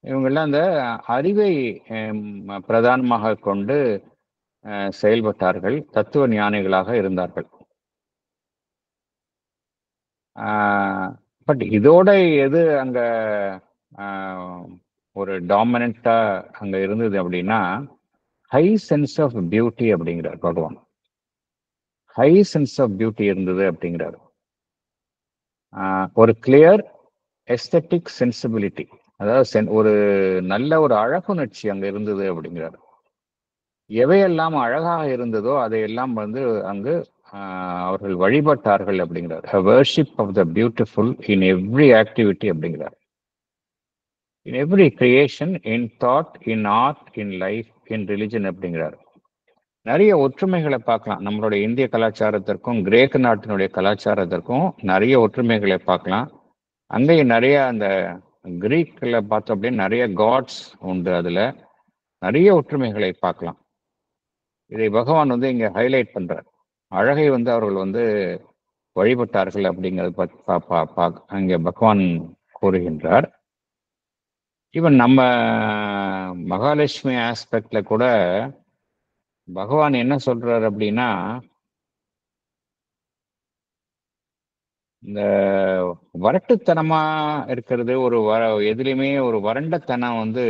இவங்கெல்லாம் அந்த அறிவை பிரதானமாக கொண்டு செயல்பட்டார்கள், தத்துவ ஞானிகளாக இருந்தார்கள். பட் இதோட எது அங்க ஒரு டாமினண்டா அங்க இருந்தது அப்படின்னா ஹை சென்ஸ் ஆஃப் பியூட்டி அப்படிங்கிறார் பகவான். ஹை சென்ஸ் ஆஃப் பியூட்டி இருந்தது அப்படிங்கிறார். ஒரு கிளியர் எஸ்தட்டிக் சென்சிபிலிட்டி, அதாவது ஒரு நல்ல ஒரு அழகுணர்ச்சி அங்க இருந்தது அப்படிங்கிறார். எவையெல்லாம் அழகாக இருந்ததோ அதையெல்லாம் வந்து அங்கு அவர்கள் வழிபட்டார்கள் அப்படிங்கிறார். Worship of the beautiful in every activity அப்படிங்கிறார். In every creation, in thought, in art, in life, in religion அப்படிங்கிறார். நிறைய ஒற்றுமைகளை பார்க்கலாம். நம்மளுடைய இந்திய கலாச்சாரத்திற்கும் கிரேக்க நாட்டினுடைய கலாச்சாரத்திற்கும் நிறைய ஒற்றுமைகளை பார்க்கலாம். அங்கேயும் நிறைய அந்த கிரீக்ல பார்த்தோம் அப்படின்னு நிறைய காட்ஸ் உண்டு, அதுல நிறைய ஒற்றுமைகளை பார்க்கலாம். இதை பகவான் வந்து இங்க ஹைலைட் பண்றார். அழகை வந்து அவர்கள் வந்து வழிபட்டார்கள் அப்படிங்கிறது அங்கே பகவான் கூறுகின்றார். ஈவன் நம்ம மகாலட்சுமி ஆஸ்பெக்ட்ல கூட பகவான் என்ன சொல்றாரு அப்படின்னா, இந்த வறட்டுத்தனமா இருக்கிறது ஒரு எதுலையுமே ஒரு வறண்டத்தனம் வந்து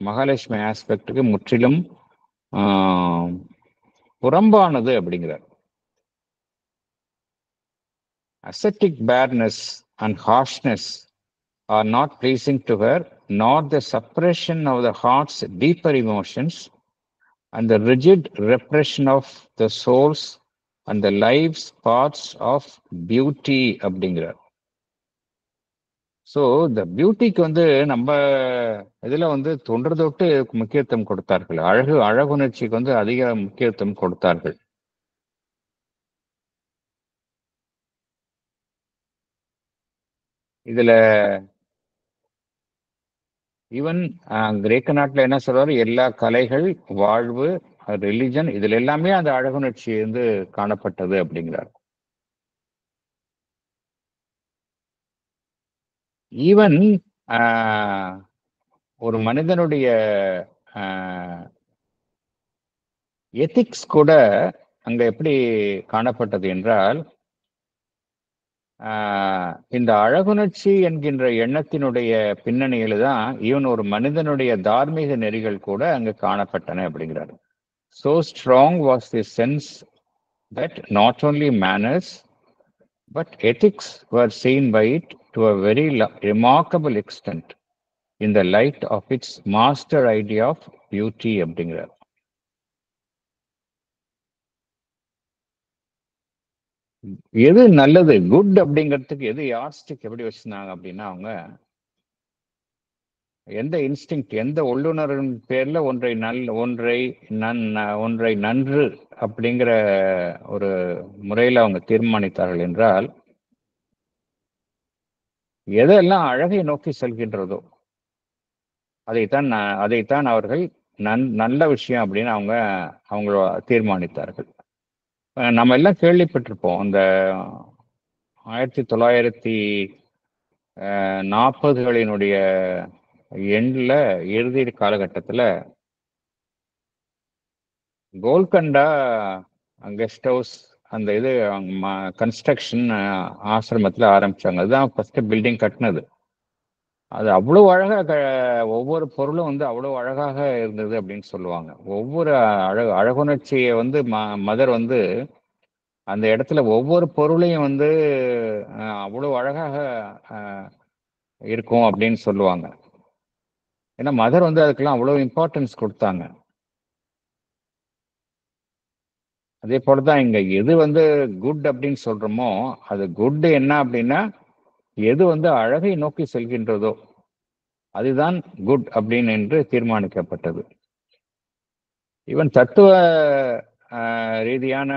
மகாலட்சுமி ஆஸ்பெக்டுக்கு முற்றிலும் புறம்பானது அப்படிங்கிறார். ascetic bareness and harshness are not pleasing to her, nor the suppression of the heart's deeper emotions and the rigid repression of the soul's and the life's parts of beauty அப்படிங்கிறார். ஸோ இந்த பியூட்டிக்கு வந்து நம்ம இதில் வந்து தொன்று தொட்டு முக்கியத்துவம் கொடுத்தார்கள். அழகுணர்ச்சிக்கு வந்து அதிக முக்கியத்துவம் கொடுத்தார்கள். இதுல ஈவன் கிரேக்க நாட்டில் என்ன சொல்றாரு, எல்லா கலைகள், வாழ்வு, ரிலிஜன், இதுல எல்லாமே அந்த அழகுணர்ச்சி வந்து காணப்பட்டது அப்படிங்கிறார். ஈவன் ஒரு மனிதனுடைய எத்திக்ஸ் கூட அங்க எப்படி காணப்பட்டது என்றால், இந்த அழகுணர்ச்சி என்கின்ற எண்ணத்தினுடைய பின்னணியில தான் ஈவன் ஒரு மனிதனுடைய தார்மீக நெறிகள் கூட அங்கு காணப்பட்டன அப்படிங்கிறார். So strong was the sense that not only manners but ethics were seen by it to a very remarkable extent in the light of its master idea of beauty அப்படிங்கிறார். எது நல்லது, குட் அப்படிங்கிறதுக்கு எது யார்ஸ்டிக் எப்படி வச்சிருந்தாங்க அப்படின்னா, அவங்க எந்த இன்ஸ்டிங், எந்த உள்ளுணர்வின் பேர்ல ஒன்றை நன்று அப்படிங்கிற ஒரு முறையில அவங்க தீர்மானித்தார்கள் என்றால், எதெல்லாம் அழகை நோக்கி செல்கின்றதோ அதைத்தான் அவர்கள் நல்ல விஷயம் அப்படின்னு அவங்க தீர்மானித்தார்கள். நம்ம எல்லாம் கேள்விப்பட்டிருப்போம், இந்த 1940களினுடைய எண்ட்ல இறுதி காலகட்டத்தில் கோல்கண்டா கெஸ்ட் ஹவுஸ் அந்த இது கன்ஸ்ட்ரக்ஷன் ஆசிரமத்தில் ஆரம்பிச்சாங்க. அதுதான் ஃபர்ஸ்ட் பில்டிங் கட்டினது. அது அவ்வளோ அழகாக, ஒவ்வொரு பொருளும் வந்து அவ்வளோ அழகாக இருந்தது அப்படின்னு சொல்லுவாங்க. ஒவ்வொரு அழகுணர்ச்சியை வந்து மதர் வந்து அந்த இடத்துல ஒவ்வொரு பொருளையும் வந்து அவ்வளோ அழகாக இருக்கும் அப்படின்னு சொல்லுவாங்க. ஏன்னா மதர் வந்து அதுக்கெல்லாம் அவ்வளோ இம்பார்ட்டன்ஸ் கொடுத்தாங்க. அதே போலதான் இங்க எது வந்து குட் அப்படின்னு சொல்றோமோ, அது குட் என்ன அப்படின்னா, எது வந்து அழகை நோக்கி செல்கின்றதோ அதுதான் குட் அப்படின்னு என்று தீர்மானிக்கப்பட்டது. ஈவன் தத்துவ ரீதியான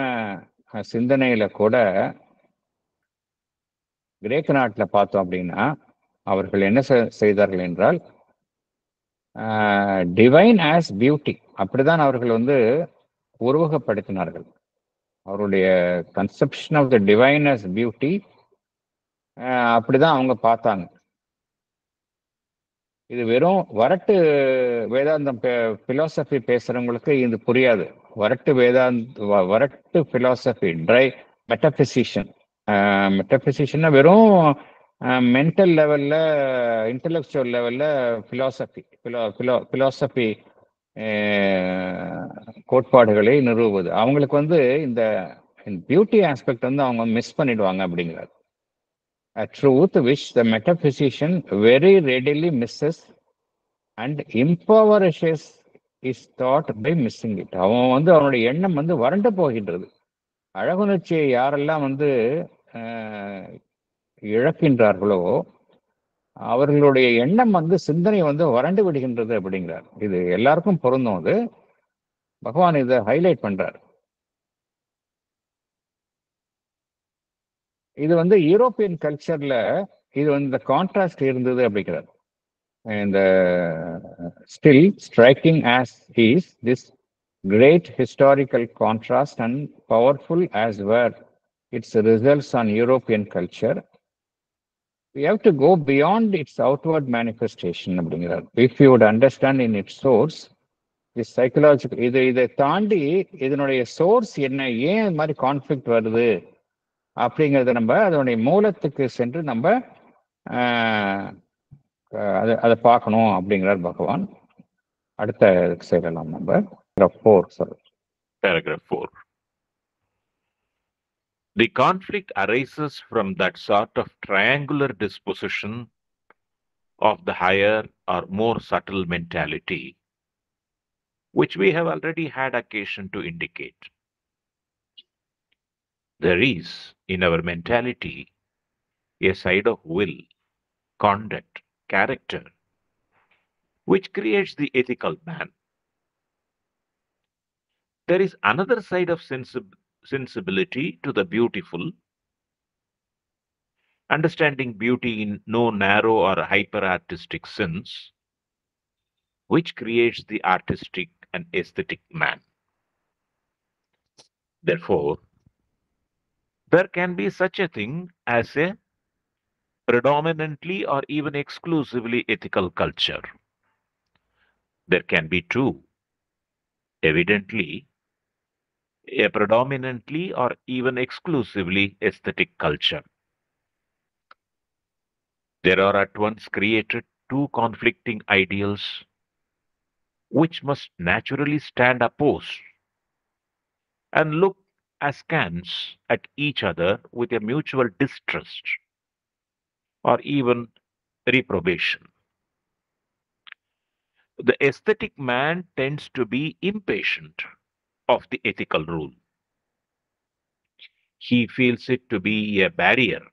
சிந்தனையில கூட கிரேக்க நாட்டில் பார்த்தோம் அப்படின்னா, அவர்கள் என்ன செய்தார்கள் என்றால், டிவைன் ஆஸ் பியூட்டி அப்படிதான் அவர்கள் வந்து உருவகப்படுத்தினார்கள். அவருடைய conception of the divine as beauty அப்படிதான் அவங்க பார்த்தாங்க. இது வெறும் வரட்டு வேதாந்தம் பிலாசபி பேசுறவங்களுக்கு இது புரியாது. வரட்டு பிலாசபி, ட்ரை மெட்டபிசிஷன் வெறும் மென்டல் லெவல்ல, இன்டெலெக்சுவல் லெவல்ல பிலாசபி கோட்பாடுகளை நிறுவுவது. அவங்களுக்கு வந்து இந்த பியூட்டி ஆஸ்பெக்ட் வந்து அவங்க மிஸ் பண்ணிடுவாங்க அப்படிங்கிறார். A truth which the metaphysician very readily misses and impoverishes is thought by missing it. அவன் வந்து அவனுடைய எண்ணம் வந்து வறண்டு போகின்றது. அழகுணர்ச்சியை யாரெல்லாம் வந்து இழக்கின்றார்களோ அவர்களுடைய எண்ணம் வந்து சிந்தனை வந்து வறண்டு விடுகின்றது அப்படிங்கிறார். இது எல்லாருக்கும் பொருந்தும். அது பகவான் இதை ஹைலைட் பண்றார். இது வந்து யூரோப்பியன் கல்ச்சர்ல இது வந்து இந்த கான்ட்ராஸ்ட் இருந்தது அப்படிங்கிறார். இந்த still striking as is this Great historical contrast and powerful as were its results on European culture, we have to go beyond its outward manifestation. If you would understand in its source, the psychological, இதை தாண்டி இதனுடைய சோர்ஸ் என்ன, ஏன் இது மாதிரி கான்ஃப்ளிக்ட் வருது அப்படிங்கிறத நம்ம அதனுடைய மூலத்துக்கு சென்று நம்ம அதை பார்க்கணும் அப்படிங்கிறார் பகவான். அடுத்த செய்யலாம் நம்ம. Paragraph 4. The conflict arises from that sort of triangular disposition of the higher or more subtle mentality, which we have already had occasion to indicate. There is in our mentality a side of will, conduct, character, which creates the ethical man. There is another side of sensibility to the beautiful, understanding beauty in no narrow or hyper-artistic sense, which creates the artistic and aesthetic man. Therefore, there can be such a thing as a predominantly or even exclusively ethical culture. There can be too, evidently, a predominantly or even exclusively aesthetic culture. There are at once created two conflicting ideals which must naturally stand opposed and look askance at each other with a mutual distrust or even reprobation. The aesthetic man tends to be impatient of the ethical rule. He feels it to be a barrier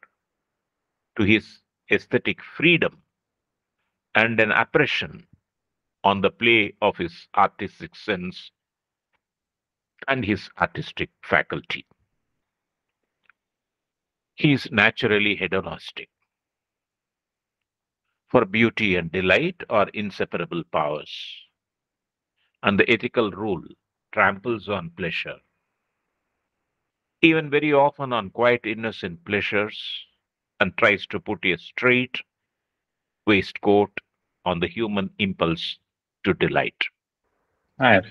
to his aesthetic freedom and an oppression on the play of his artistic sense and his artistic faculty. He is naturally hedonistic. For beauty and delight are inseparable powers, and the ethical rule tramples on pleasure, even very often on quite innocent pleasures, and tries to put a straight waistcoat on the human impulse to delight.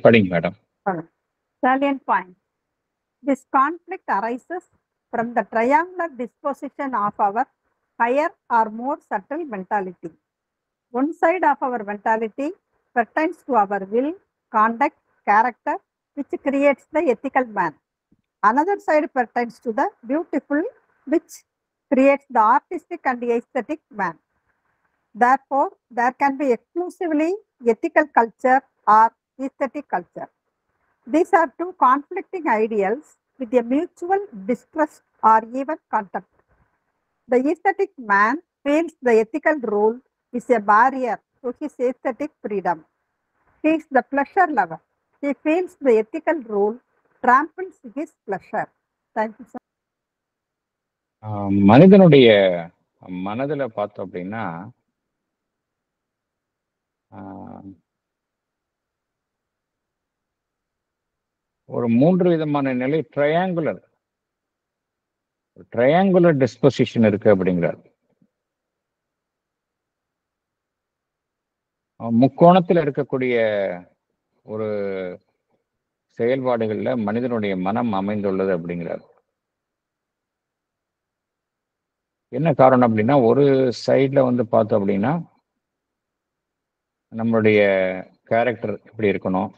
படிங்க madam. Salient point. This conflict arises from the triangular disposition of our higher or more subtle mentality. One side of our mentality pertains to our will, conduct, character, which creates the ethical man. Another side pertains to the beautiful, which creates the artistic and aesthetic man. Therefore, there can be exclusively ethical culture or aesthetic culture. These are two conflicting ideals with a mutual distrust or even contempt. The aesthetic man feels the ethical rule is a barrier to his aesthetic freedom. He is the pleasure lover. He feels the ethical rule tramples his pleasure. Thank you, sir. மனிதனுடைய மனதில் பார்த்தோம் அப்படின்னா ஒரு 3 விதமான நிலை ட்ரையாங்குலர் டிஸ்பொசிஷன் இருக்கு அப்படிங்கிறார். முக்கோணத்தில் இருக்கக்கூடிய ஒரு செயல்பாடுகள்ல மனிதனுடைய மனம் அமைந்துள்ளது அப்படிங்கிறார். என்ன காரணம் அப்படின்னா, ஒரு சைட்ல வந்து பார்த்தோம் அப்படின்னா நம்மளுடைய கேரக்டர் எப்படி இருக்கணும்,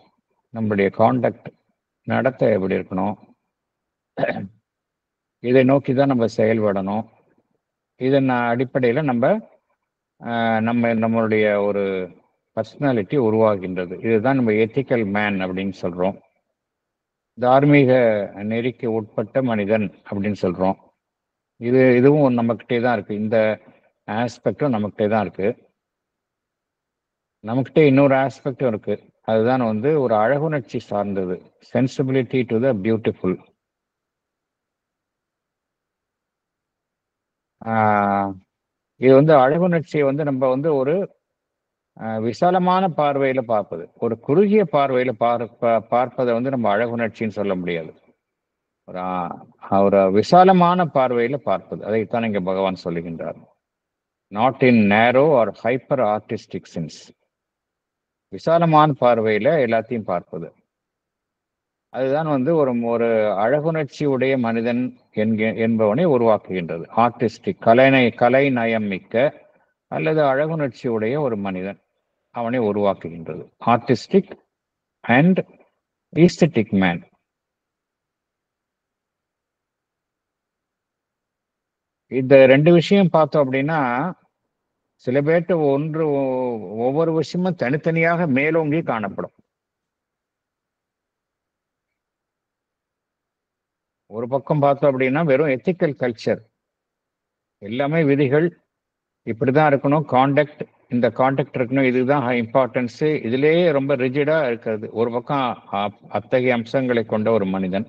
நம்மளுடைய கான்டக்ட் நடத்தை எப்படி இருக்கணும், இதை நோக்கி தான் நம்ம செயல்படணும். இதன் அடிப்படையில் நம்மளுடைய ஒரு பர்சனாலிட்டி உருவாகின்றது. இதுதான் நம்ம எத்திக்கல் மேன் அப்படின்னு சொல்றோம். தார்மீக நெறிக்கு உட்பட்ட மனிதன் அப்படின்னு சொல்றோம். இதுவும் நம்மகிட்டே தான் இருக்கு. இந்த ஆஸ்பெக்டும் நம்மகிட்டே தான் இருக்கு. நம்மகிட்ட இன்னொரு ஆஸ்பெக்டும் இருக்கு. அதுதான் வந்து ஒரு அழகுணர்ச்சி சார்ந்தது, சென்சிபிலிட்டி டு த பியூட்டிஃபுல். இது வந்து அழகுணர்ச்சியை வந்து நம்ம வந்து ஒரு விசாலமான பார்வையில பார்ப்பது. ஒரு குறுகிய பார்வையில பார்ப்பதை வந்து நம்ம அழகுணர்ச்சின்னு சொல்ல முடியாது. ஒரு விசாலமான பார்வையில பார்ப்பது, அதைத்தான் இங்க பகவான் சொல்லுகின்றார். நாட் இன் நேரோ ஆர் ஹைப்பர் ஆர்டிஸ்டிக் சென்ஸ். விசாலமான பார்வையில எல்லாத்தையும் பார்ப்பது, அதுதான் வந்து ஒரு அழகுணர்ச்சி உடைய மனிதன் என்பவனை உருவாக்குகின்றது. ஆர்டிஸ்டிக், கலை நயம் மிக்க அல்லது அழகுணர்ச்சி உடைய ஒரு மனிதன் அவனை உருவாக்குகின்றது. Artistic and aesthetic man. இந்த ரெண்டு விஷயம் பார்த்தோம் அப்படின்னா, சில பேர்ட்ட ஒவ்வொரு விஷயமும் தனித்தனியாக மேலோங்கி காணப்படும். ஒரு பக்கம் பார்த்தோம் அப்படின்னா வெறும் எத்திக்கல் கல்ச்சர், எல்லாமே விதிகள், இப்படிதான் இருக்கணும், கான்டக்ட், இந்த கான்டக்ட் இருக்கணும், இதுதான் இம்பார்ட்டன்ஸ், இதுலேயே ரொம்ப ரிஜிடா இருக்கிறது ஒரு பக்கம். அத்தகைய அம்சங்களை கொண்ட ஒரு மனிதன்.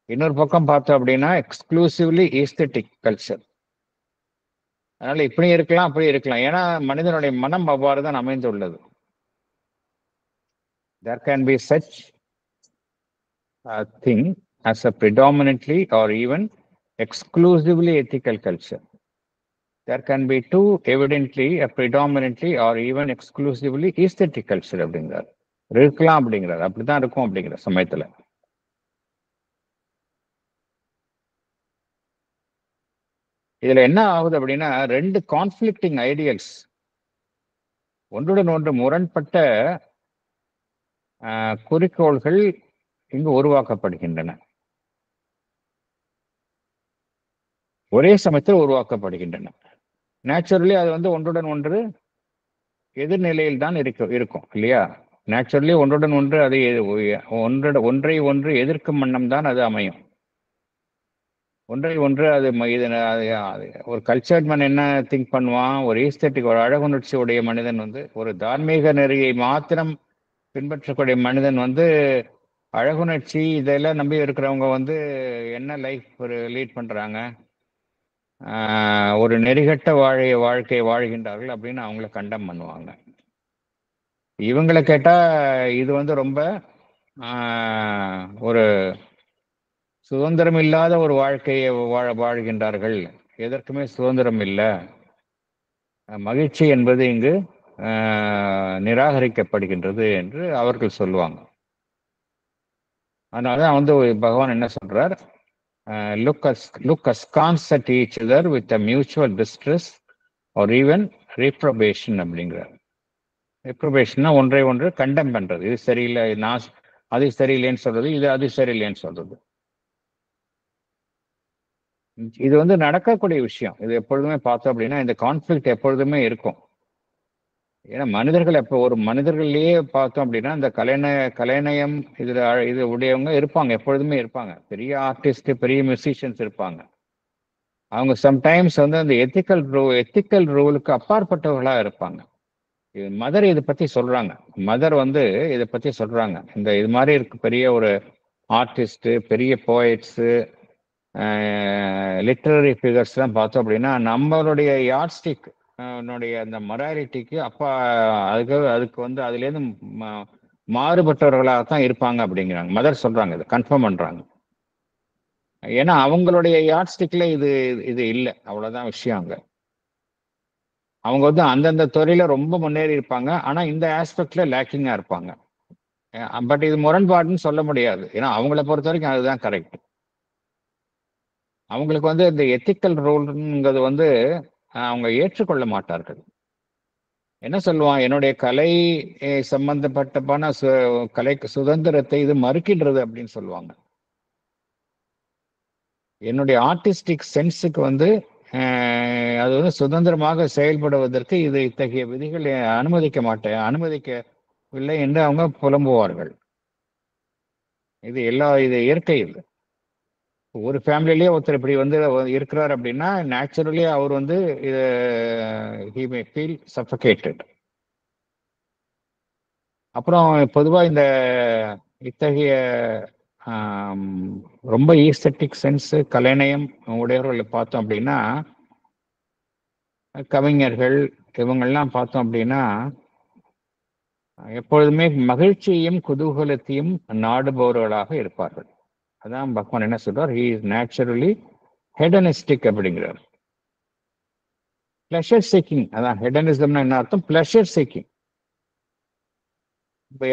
இன்னொரு பக்கம் பார்த்தோம் அப்படின்னா எக்ஸ்க்ளூசிவ்லி ஈஸ்தட்டிக் கல்ச்சர். அதனால இப்படி இருக்கலாம் அப்படி இருக்கலாம், ஏன்னா மனிதனுடைய மனம் அவ்வாறு தான் அமைந்துள்ளது. There can be such a thing as a predominantly or even exclusively ethical culture. There can be too evidently a predominantly or even exclusively aesthetic culture அப்படிங்கிறார். இருக்கலாம் அப்படிங்கிறார், அப்படிதான் இருக்கும் அப்படிங்கிற சமயத்துல. இதுல என்ன ஆகுது அப்படின்னா, ரெண்டு கான்ஃபிளிக்டிங் ஐடியல்ஸ், ஒன்றுடன் ஒன்று முரண்பட்ட குறிக்கோள்கள் இங்கு உருவாக்கப்படுகின்றன, ஒரே சமயத்தில் உருவாக்கப்படுகின்றன. நேச்சுரலி அது வந்து ஒன்றுடன் ஒன்று எதிர்நிலையில் தான் இருக்கும் இல்லையா? நேச்சுரலி ஒன்றுடன் ஒன்று அதை ஒன்றை ஒன்று எதிர்க்கும் வண்ணம் தான் அது அமையும். ஒன்றை ஒன்று அது ஒரு கல்ச்சர்ட் மேன் என்ன திங்க் பண்ணுவான், ஒரு ஈஸ்தட்டிக், ஒரு அழகுணர்ச்சி உடைய மனிதன் வந்து, ஒரு தார்மீக நெறியை மாத்திரம் பின்பற்றக்கூடிய மனிதன் வந்து, அழகுணர்ச்சி இதெல்லாம் நம்பி இருக்கிறவங்க வந்து என்ன லைஃப் ஒரு லீட் பண்றாங்க, ஒரு நெறிகட்ட வாழ்க்கையை வாழ்கின்றார்கள் அப்படின்னு அவங்கள கண்டம் பண்ணுவாங்க. இவங்களை கேட்டா இது வந்து ரொம்ப ஒரு சுதந்திரம் இல்லாத ஒரு வாழ்க்கையை வாழ்கின்றார்கள், எதற்குமே சுதந்திரம் இல்லை, மகிழ்ச்சி என்பது இங்கு நிராகரிக்கப்படுகின்றது என்று அவர்கள் சொல்லுவாங்க. அதனாலதான் வந்து பகவான் என்ன சொல்றார், look askance at each other with a mutual distress or even reprobation அப்படிங்கிறார். ரெப்ரபேஷன்னா ஒன்றை ஒன்று கண்டம் பண்றது, இது சரியில்லை, நான் அது சரியில்லைன்னு சொல்றது, இது அது சரியில்லைன்னு சொல்றது. இது வந்து நடக்கக்கூடிய விஷயம். இது எப்பொழுதுமே பார்த்தோம் அப்படின்னா இந்த கான்ஃபிளிக்ட் எப்பொழுதுமே இருக்கும். ஏன்னா மனிதர்கள் ஒரு மனிதர்கள்லயே பார்த்தோம் அப்படின்னா இந்த கலைநயம் இது உடையவங்க இருப்பாங்க, எப்பொழுதுமே இருப்பாங்க. பெரிய ஆர்டிஸ்ட், பெரிய மியூசிஷியன்ஸ் இருப்பாங்க. அவங்க சம்டைம்ஸ் வந்து அந்த எத்திக்கல் ரூலுக்கு அப்பாற்பட்டவர்களா இருப்பாங்க. மதர் இதை பத்தி சொல்றாங்க, மதர் வந்து இதை பத்தி சொல்றாங்க. இது மாதிரி இருக்கு, பெரிய ஒரு ஆர்டிஸ்ட், பெரிய போயட்ஸு, லிட்ரரி ஃபிகர்ஸ்லாம் பார்த்தோம் அப்படின்னா நம்மளுடைய யார்ட்ஸ்டிக் அந்த மொராலிட்டிக்கு அதுக்கு வந்து அதுலேருந்து மாறுபட்டவர்களாக தான் இருப்பாங்க அப்படிங்கிறாங்க. மதர் சொல்றாங்க, இதை கன்ஃபார்ம் பண்றாங்க. ஏன்னா அவங்களுடைய யார்ட்ஸ்டிக்ல இது இல்லை, அவ்வளவுதான் விஷயம். அவங்க வந்து அந்தந்த துறையில ரொம்ப முன்னேறி இருப்பாங்க, ஆனா இந்த ஆஸ்பெக்ட்ல லேக்கிங்கா இருப்பாங்க. பட் இது முரண்பாடுன்னு சொல்ல முடியாது, ஏன்னா அவங்கள பொறுத்த வரைக்கும் அதுதான் கரெக்ட். அவங்களுக்கு வந்து இந்த எத்திக்கல் ரூல்ங்கிறது வந்து அவங்க ஏற்றுக்கொள்ள மாட்டார்கள். என்ன சொல்லுவான், என்னுடைய கலை சம்பந்தப்பட்டமான கலை சுதந்திரத்தை இது மறுக்கின்றது அப்படின்னு சொல்லுவாங்க. என்னுடைய ஆர்டிஸ்டிக் சென்ஸுக்கு வந்து அது வந்து சுதந்திரமாக செயல்படுவதற்கு இது இத்தகைய விதிகளை அனுமதிக்கவில்லை என்று அவங்க புலம்புவார்கள். இது இயற்கை. இல்லை, ஒரு ஃபேமிலிலேயே ஒருத்தர் இப்படி வந்து இருக்கிறார் அப்படின்னா நேச்சுரலி அவர் வந்து he may feel suffocated. அப்புறம் பொதுவாக இத்தகைய ரொம்ப ஈஸ்தட்டிக் சென்ஸ், கலைநயம் உடையவர்களை பார்த்தோம் அப்படின்னா, கவிஞர்கள் இவங்கெல்லாம் பார்த்தோம் அப்படின்னா எப்பொழுதுமே மகிழ்ச்சியையும் குதூகலத்தையும் நாடுபவர்களாக இருப்பார்கள். அதான் பகவான் என்ன சொல்றார், he is naturally hedonistic அப்படிங்கிறார். pleasure seeking, அதான் hedonismனா என்ன அர்த்தம், pleasure seeking. இப்போ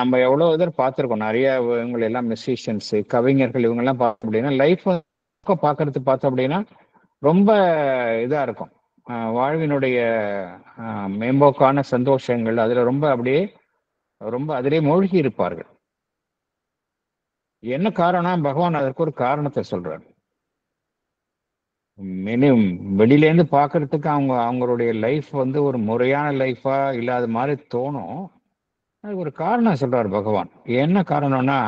நம்ம எவ்வளோ இதர் பார்த்துருக்கோம், நிறைய இவங்க எல்லாம் மியூசிஷியன்ஸு, கவிஞர்கள், இவங்கெல்லாம் பார்த்தோம் அப்படின்னா லைஃப் பார்க்கறது பார்த்தோம் அப்படின்னா ரொம்ப இதாக இருக்கும். வாழ்வினுடைய மேம்போக்கான சந்தோஷங்கள் அதில் ரொம்ப அப்படியே ரொம்ப அதிலே மூழ்கி இருப்பார்கள். என்ன காரணம், பகவான் அதற்கு ஒரு காரணத்தை சொல்றார். வெளியிலேருந்து பார்க்கறதுக்கு அவங்களுடைய லைஃப் வந்து ஒரு முறையான லைஃபா இல்லாத மாதிரி தோணும். அது ஒரு காரணம் சொல்றார் பகவான். என்ன காரணம்னா,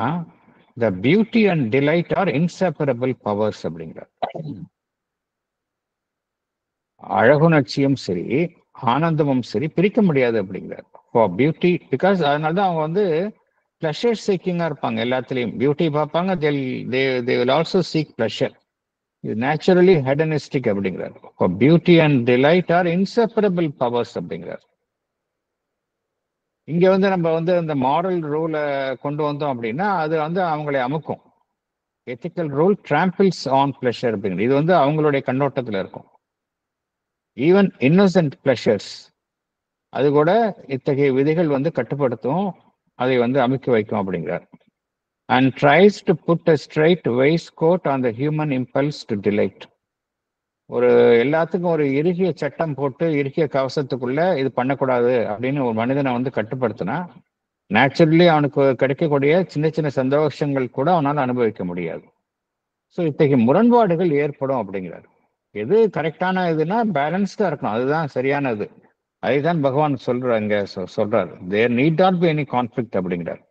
the beauty and delight are inseparable powers அப்படிங்கிறார். அழகுணர்ச்சியும் சரி ஆனந்தமும் சரி பிரிக்க முடியாது அப்படிங்கிறார். ஃபார் பியூட்டி, பிகாஸ் அதனால தான் அவங்க வந்து ப்ளஷர் சீக்கிங்காக இருப்பாங்க. எல்லாத்துலேயும் பியூட்டி பார்ப்பாங்க, they will also seek pleasure. இது நேச்சுரலி ஹெடனிஸ்டிக் அப்படிங்கிறார். For beauty and delight are inseparable powers அப்படிங்கிறார். இங்க வந்து நம்ம வந்து அந்த மாரல் ரூலை கொண்டு வந்தோம் அப்படின்னா அது வந்து அவங்களை அமுக்கும். எத்திக்கல் ரூல் ட்ராம்பிள்ஸ் ஆன் பிளஷர் அப்படிங்கிறது இது வந்து அவங்களுடைய கண்ணோட்டத்தில் இருக்கும். ஈவன் இன்னோசன்ட் பிளஷர்ஸ் அது கூட இத்தகைய விதிகள் வந்து கட்டுப்படுத்தும், அதை வந்து அமுக்கி வைக்கும் அப்படிங்கிறார். And tries to put a strait waistcoat on the human impulse to delight. ஒரு எல்லாத்துக்கும் ஒரு இறுகிய சட்டம் போட்டு இறுகிய கவசத்துக்குள்ள இது பண்ணக்கூடாது அப்படின்னு ஒரு மனிதனை வந்து கட்டுப்படுத்தினா நேச்சுரலி அவனுக்கு கிடைக்கக்கூடிய சின்ன சின்ன சந்தோஷங்கள் கூட அவனால் அனுபவிக்க முடியாது. ஸோ இத்தகைய முரண்பாடுகள் ஏற்படும் அப்படிங்கிறார். எது கரெக்டான இதுனா பேலன்ஸ்டா இருக்கணும், அதுதான் சரியானது. அதுதான் பகவான் சொல்றாங்க சொல்றாரு. There need not be any conflict அப்படிங்கிறார்.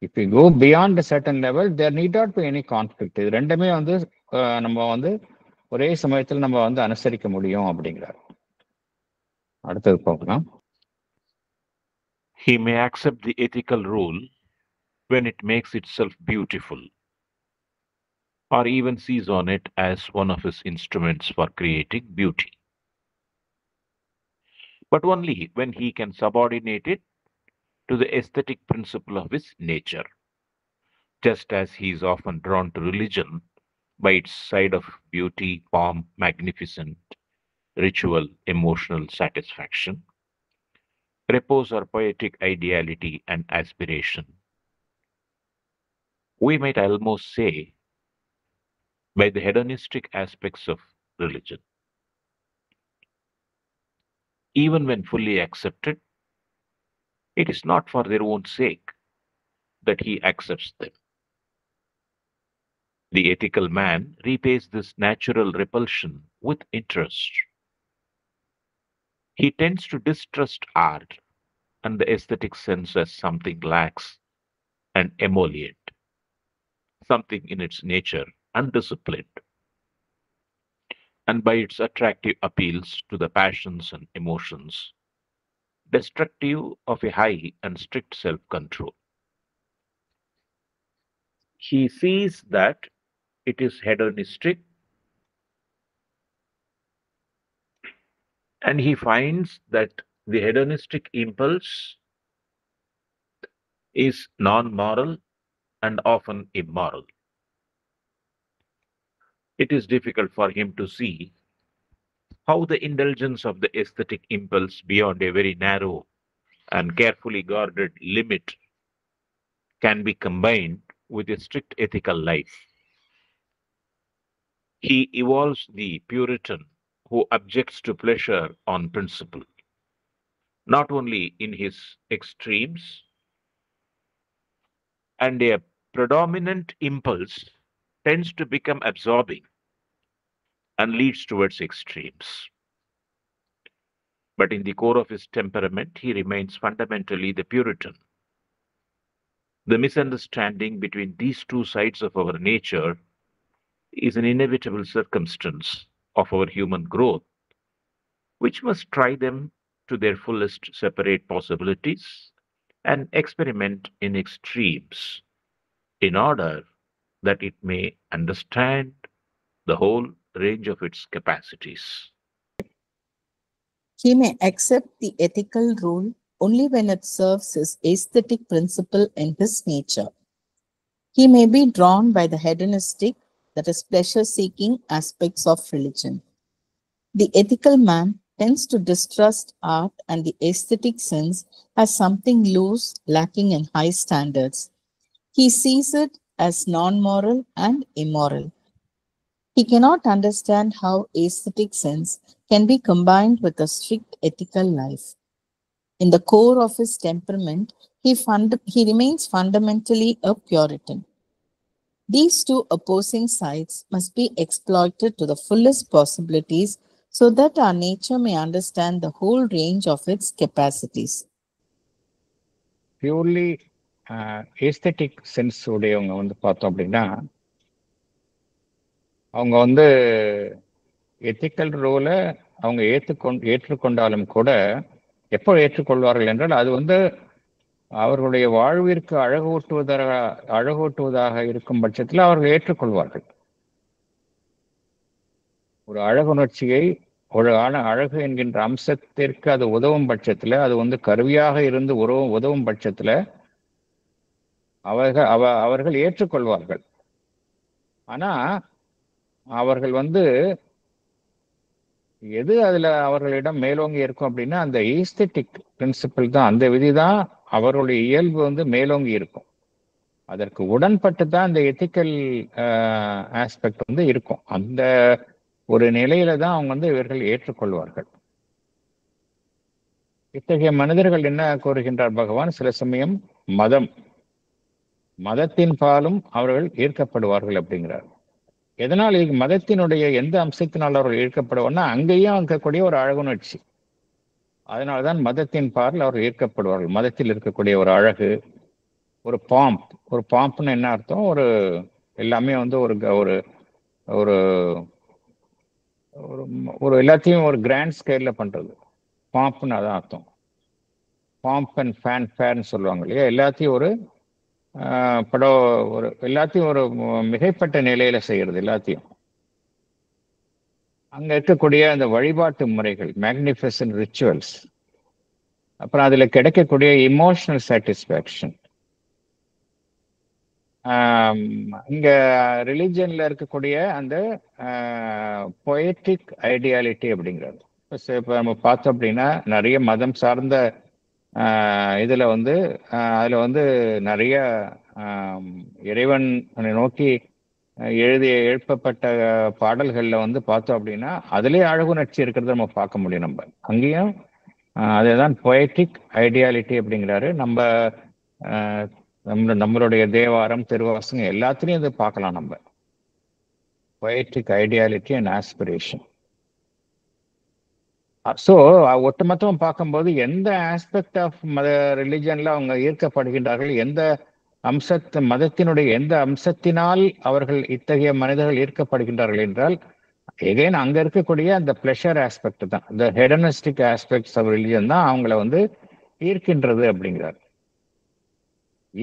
If you go beyond certain level there need not be any conflict. இது ரெண்டுமே வந்து நம்ம வந்து ஒரே சமயத்தில் நம்ம வந்து அனுசரிக்க முடியும் அப்படிங்கிறார். அடுத்தது பார்க்கலாம். He may accept the ethical rule when it makes itself beautiful, or even sees on it as one of his instruments for creating beauty. But only when he can subordinate it to the aesthetic principle of his nature, just as he is often drawn to religion by its side of beauty, pomp, magnificent, ritual, emotional satisfaction, repose or poetic ideality and aspiration. We might almost say by the hedonistic aspects of religion. Even when fully accepted, it is not for their own sake that he accepts them. The ethical man repays this natural repulsion with interest. He tends to distrust art and the aesthetic sense as something lax and emollient, something in its nature undisciplined, and by its attractive appeals to the passions and emotions, destructive of a high and strict self-control. He sees that it is hedonistic, and he finds that the hedonistic impulse is non-moral and often immoral. It is difficult for him to see how the indulgence of the aesthetic impulse beyond a very narrow and carefully guarded limit can be combined with a strict ethical life. He evolves the Puritan who objects to pleasure on principle, not only in his extremes, and a predominant impulse tends to become absorbing and leads towards extremes. But in the core of his temperament, he remains fundamentally the Puritan. The misunderstanding between these two sides of our nature is an inevitable circumstance of our human growth, which must try them to their fullest separate possibilities and experiment in extremes in order that it may understand the whole range of its capacities. He may accept the ethical rule only when it serves his aesthetic principle in his nature. He may be drawn by the hedonistic, that is, pleasure-seeking aspects of religion. The ethical man tends to distrust art and the aesthetic sense as something loose, lacking in high standards. He sees it as non-moral and immoral. He cannot understand how aesthetic sense can be combined with a strict ethical life. In the core of his temperament, he remains fundamentally a Puritan. These two opposing sides must be exploited to the fullest possibilities so that our nature may understand the whole range of its capacities. Purely aesthetic sense உடையவங்க வந்து பார்த்தோம் அப்படின்னா அவங்க வந்து எத்திக்கல் ரோலை அவங்க ஏற்றுக்கொண்டாலும் கூட எப்போ ஏற்றுக்கொள்வார்கள் என்றால் அது வந்து அவர்களுடைய வாழ்விற்கு அழகூட்டுவதாக இருக்கும் பட்சத்தில் அவர்கள் ஏற்றுக்கொள்வார்கள். ஒரு அழகுணர்ச்சியை ஒரு அழகு என்கின்ற அம்சத்திற்கு அது உதவும் பட்சத்தில், அது வந்து கருவியாக இருந்து உதவும் பட்சத்தில் அவர்கள் ஏற்றுக்கொள்வார்கள். ஆனா அவர்கள் வந்து எது அதுல அவர்களிடம் மேலோங்கி இருக்கும் அப்படின்னா அந்த ஈஸ்தட்டிக் பிரின்சிபிள் தான், அந்த விதி தான் அவர்களுடைய இயல்பு வந்து மேலோங்கி இருக்கும். அதற்கு உடன்பட்டு தான் அந்த எத்திக்கல் ஆஸ்பெக்ட் வந்து இருக்கும். அந்த ஒரு நிலையில தான் அவங்க வந்து இவர்கள் ஏற்றுக்கொள்வார்கள். இத்தகைய மனிதர்கள் என்ன கூறுகின்றார் பகவான்? சில சமயம் மதத்தின் பாலும் அவர்கள் ஈர்க்கப்படுவார்கள் அப்படிங்கிறார். எதனால் மதத்தினுடைய எந்த அம்சத்தினால் அவர்கள் ஈர்க்கப்படுவார்னா அங்கேயும் இருக்கக்கூடிய ஒரு அழகுணர்ச்சி, அதனால்தான் மதத்தின் பால் அவர்கள் ஈர்க்கப்படுவார்கள். மதத்தில் இருக்கக்கூடிய ஒரு அழகு, ஒரு பாம்ப்னு என்ன அர்த்தம்? எல்லாமே வந்து ஒரு எல்லாத்தையும் ஒரு கிராண்ட் ஸ்கேல்ல பண்றது, பாம்ப்னு அதான் அர்த்தம். பாம்ப் அண்ட் ஃபேர்னு சொல்லுவாங்க இல்லையா? எல்லாத்தையும் எல்லாத்தையும் ஒரு மிகைப்பட்ட நிலையில செய்யறது. எல்லாத்தையும் அங்க இருக்கக்கூடிய அந்த வழிபாட்டு முறைகள், மேக்னிஃபிசன்ட் ரிச்சுவல்ஸ், அப்புறம் அதுல கிடைக்கக்கூடிய இமோஷனல் சாட்டிஸ்ஃபேக்ஷன், இங்க ரிலிஜன்ல இருக்கக்கூடிய அந்த பொயட்டிக் ஐடியாலிட்டி அப்படிங்கிறது. இப்போ நம்ம பார்த்தோம் அப்படின்னா நிறைய மதம் சார்ந்த இதுல வந்து அதுல வந்து நிறைய இறைவன் நோக்கி எழுப்பப்பட்ட பாடல்கள்ல வந்து பார்த்தோம் அப்படின்னா அதுலேயே அழகுணர்ச்சி இருக்கிறத நம்ம பார்க்க முடியும். நம்ம அங்கேயும் அதுதான் பொயட்டிக் ஐடியாலிட்டி அப்படிங்கிறாரு. நம்மளுடைய தேவாரம், திருவாசகம் எல்லாத்துலேயும் இது பார்க்கலாம். நம்ம poetic ideality and aspiration. So ஒட்டுமொத்தமாக பார்க்கும்போது எந்த ஆஸ்பெக்ட் ஆஃப் ரிலிஜன்ல அவங்க ஈர்க்கப்படுகின்றார்கள், மதத்தினுடைய எந்த அம்சத்தினால் அவர்கள் இத்தகைய மனிதர்கள் ஈர்க்கப்படுகின்றார்கள் என்றால் எகைன் அங்க இருக்கக்கூடிய அந்த பிளஷர் ஆஸ்பெக்ட் தான், இந்த ஹெடனிஸ்டிக் ஆஸ்பெக்ட்ஸ் ஆஃப் ரிலிஜன் தான் அவங்கள வந்து ஈர்க்கின்றது அப்படிங்கிறார்.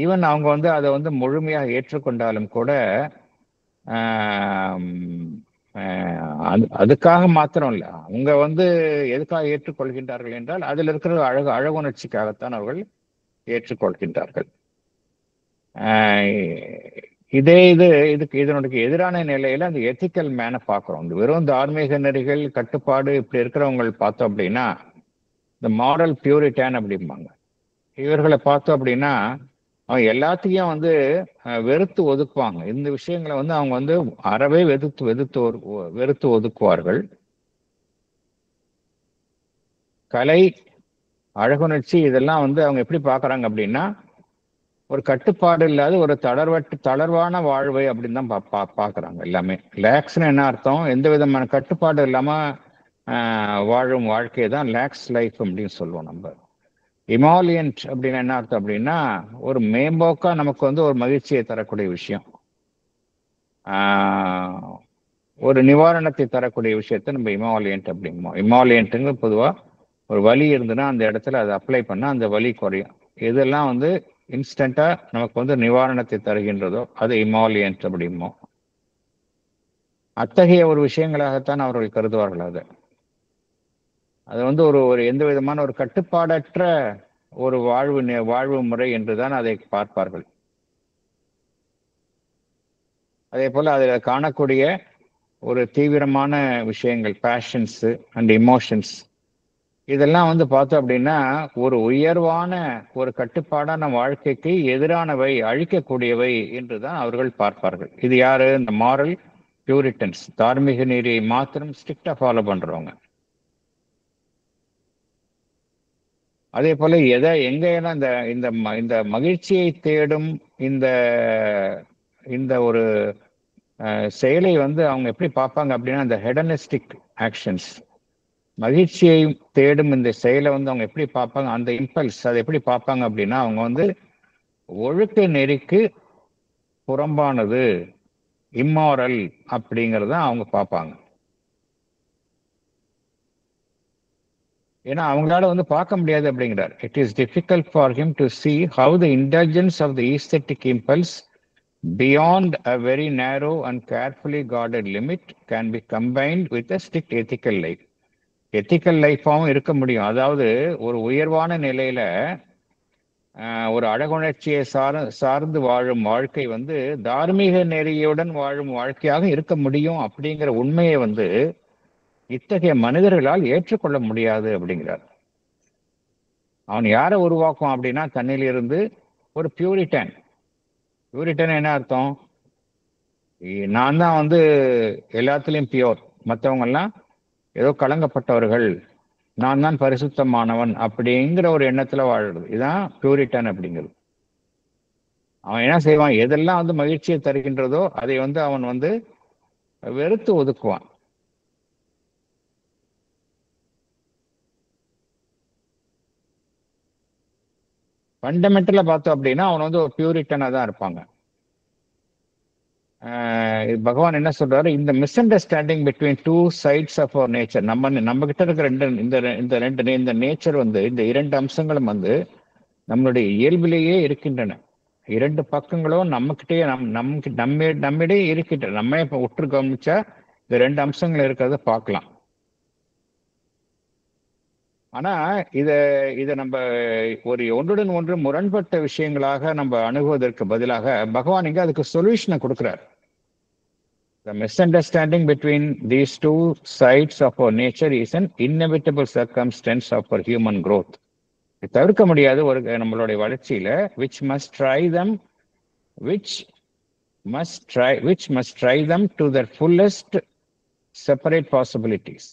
ஈவன் அவங்க வந்து அதை வந்து முழுமையாக ஏற்றுக்கொண்டாலும் கூட அதுக்காக மாத்திரம் இல்லை, அவங்க வந்து எதுக்காக ஏற்றுக்கொள்கின்றார்கள் என்றால் அதில் இருக்கிற அழகுணர்ச்சிக்காகத்தான் அவர்கள் ஏற்றுக்கொள்கின்றார்கள். இதனுடைய எதிரான நிலையில அந்த எத்திக்கல் மேனை பார்க்கிறோம். இந்த வெறும் தார்மீக நெறிகள், கட்டுப்பாடு இப்படி இருக்கிறவங்க பார்த்தோம் அப்படின்னா இந்த மாரல் பியூரிட்டான் அப்படிம்பாங்க. இவர்களை பார்த்தோம் அப்படின்னா அவங்க எல்லாத்தையும் வந்து வெறுத்து ஒதுக்குவாங்க. இந்த விஷயங்களை வந்து அவங்க வந்து அறவே வெறுத்து ஒதுக்குவார்கள். கலை, அழகுணர்ச்சி இதெல்லாம் வந்து அவங்க எப்படி பார்க்கறாங்க அப்படின்னா ஒரு கட்டுப்பாடு இல்லாத ஒரு தளர்வான வாழ்வை அப்படின்னு தான் பார்க்கறாங்க. எல்லாமே லேக்ஸ்னு என்ன அர்த்தம்? எந்த விதமான கட்டுப்பாடு இல்லாம வாழும் வாழ்க்கையை தான் லேக்ஸ் லைஃப் அப்படின்னு சொல்லுவோம். நம்ம இமாலியன்ட் அப்படின்னு என்ன அர்த்தம் அப்படின்னா ஒரு மேம்போக்கா நமக்கு வந்து ஒரு மகிழ்ச்சியை தரக்கூடிய விஷயம், ஒரு நிவாரணத்தை தரக்கூடிய விஷயத்த நம்ம இமாலியன்ட் அப்படிம்போம். இமாலியன்ட்டுங்க பொதுவா ஒரு வலி இருந்துன்னா அந்த இடத்துல அதை அப்ளை பண்ணா அந்த வலி குறையும். இதெல்லாம் வந்து இன்ஸ்டண்டா நமக்கு வந்து நிவாரணத்தை தருகின்றதோ அது இமாலியன்ட் அப்படிம்போம். அத்தகைய ஒரு விஷயங்களாகத்தான் அவர்கள் கருதுவார்கள். அது வந்து ஒரு எந்த விதமான ஒரு கட்டுப்பாடற்ற ஒரு வாழ்வு முறை என்றுதான் அதை பார்ப்பார்கள். அதே போல அதில் காணக்கூடிய ஒரு தீவிரமான விஷயங்கள், பேஷன்ஸ் அண்ட் இமோஷன்ஸ், இதெல்லாம் வந்து பார்த்தோம் அப்படின்னா ஒரு உயர்வான ஒரு கட்டுப்பாடான வாழ்க்கைக்கு எதிரானவை, அழிக்கக்கூடியவை என்றுதான் அவர்கள் பார்ப்பார்கள். இது யாரு? இந்த மாரல் பியூரிட்டன்ஸ், தார்மீக நெறியை மாத்திரம் ஸ்ட்ரிக்டா ஃபாலோ பண்றவங்க. அதே போல எங்கெல்லாம் இந்த மகிழ்ச்சியை தேடும் இந்த ஒரு செயலை வந்து அவங்க எப்படி பார்ப்பாங்க அப்படின்னா, இந்த ஹெடனிஸ்டிக் ஆக்ஷன்ஸ், மகிழ்ச்சியை தேடும் இந்த செயலை வந்து அவங்க எப்படி பார்ப்பாங்க, அந்த இம்பல்ஸ் அதை எப்படி பார்ப்பாங்க அப்படின்னா, அவங்க வந்து ஒழுக்க நெறிக்கு புறம்பானது, இம்மாரல் அப்படிங்கிறத அவங்க பார்ப்பாங்க. ஏன்னா அவங்களால வந்து பார்க்க முடியாது அப்படிங்கிறார். It is difficult for him to see how the indulgence of the aesthetic impulse beyond a very narrow and carefully guarded limit can be combined with a strict ethical life. Ethical லைஃபாகவும் இருக்க முடியும். அதாவது ஒரு உயர்வான நிலையில ஒரு அழகுணர்ச்சியை சார்ந்து வாழும் வாழ்க்கை வந்து தார்மீக நெறியுடன் வாழும் வாழ்க்கையாக இருக்க முடியும் அப்படிங்கிற உண்மையை வந்து இத்தகைய மனிதர்களால் ஏற்றுக்கொள்ள முடியாது அப்படிங்கிறார். அவன் யாரை உருவாக்கும் அப்படின்னா, தன்னிலிருந்து ஒரு பியூரிட்டன். பியூரிட்டன் என்ன அர்த்தம்? நான் தான் வந்து எல்லாத்துலேயும் பியோர், மற்றவங்கெல்லாம் ஏதோ கலங்கப்பட்டவர்கள், நான் தான் பரிசுத்தமானவன் அப்படிங்கிற ஒரு எண்ணத்துல வாழுறது, இதுதான் பியூரிட்டன் அப்படிங்கிறது. அவன் என்ன செய்வான்? எதெல்லாம் வந்து மகிழ்ச்சியை தருகின்றதோ அதை வந்து அவன் வந்து வெறுத்து ஒதுக்குவான். ஃபண்டமெண்டலா பார்த்தோம் அப்படின்னா அவன் வந்து ஒரு பியூரிட்டனா தான் இருப்பாங்க. பகவான் என்ன சொல்றாரு? இந்த misunderstanding between two sides of our nature, நம்ம கிட்ட இருக்கிற இந்த நேச்சர் வந்து, இந்த இரண்டு அம்சங்களும் வந்து நம்மளுடைய இயல்பிலேயே இருக்கின்றன. இரண்டு பக்கங்களும் நம்மகிட்டயே நம்மிடையே இருக்கின்றன. நம்ம இப்ப உற்று கவனிச்சா இந்த ரெண்டு அம்சங்கள் இருக்கிறத பார்க்கலாம். ஆனா இத நம்ம ஒரு ஒன்றுடன் ஒன்று முரண்பட்ட விஷயங்களாக நம்ம அணுகுவதற்கு பதிலாக பகவான் இங்க அதுக்கு சொல்யூஷனை கொடுக்கிறார். The misunderstanding between these two sides of our nature is an inevitable circumstance of our human growth. இது தவிர்க்க முடியாது ஒரு நம்மளுடைய வளர்ச்சியில, which must try them to their fullest separate possibilities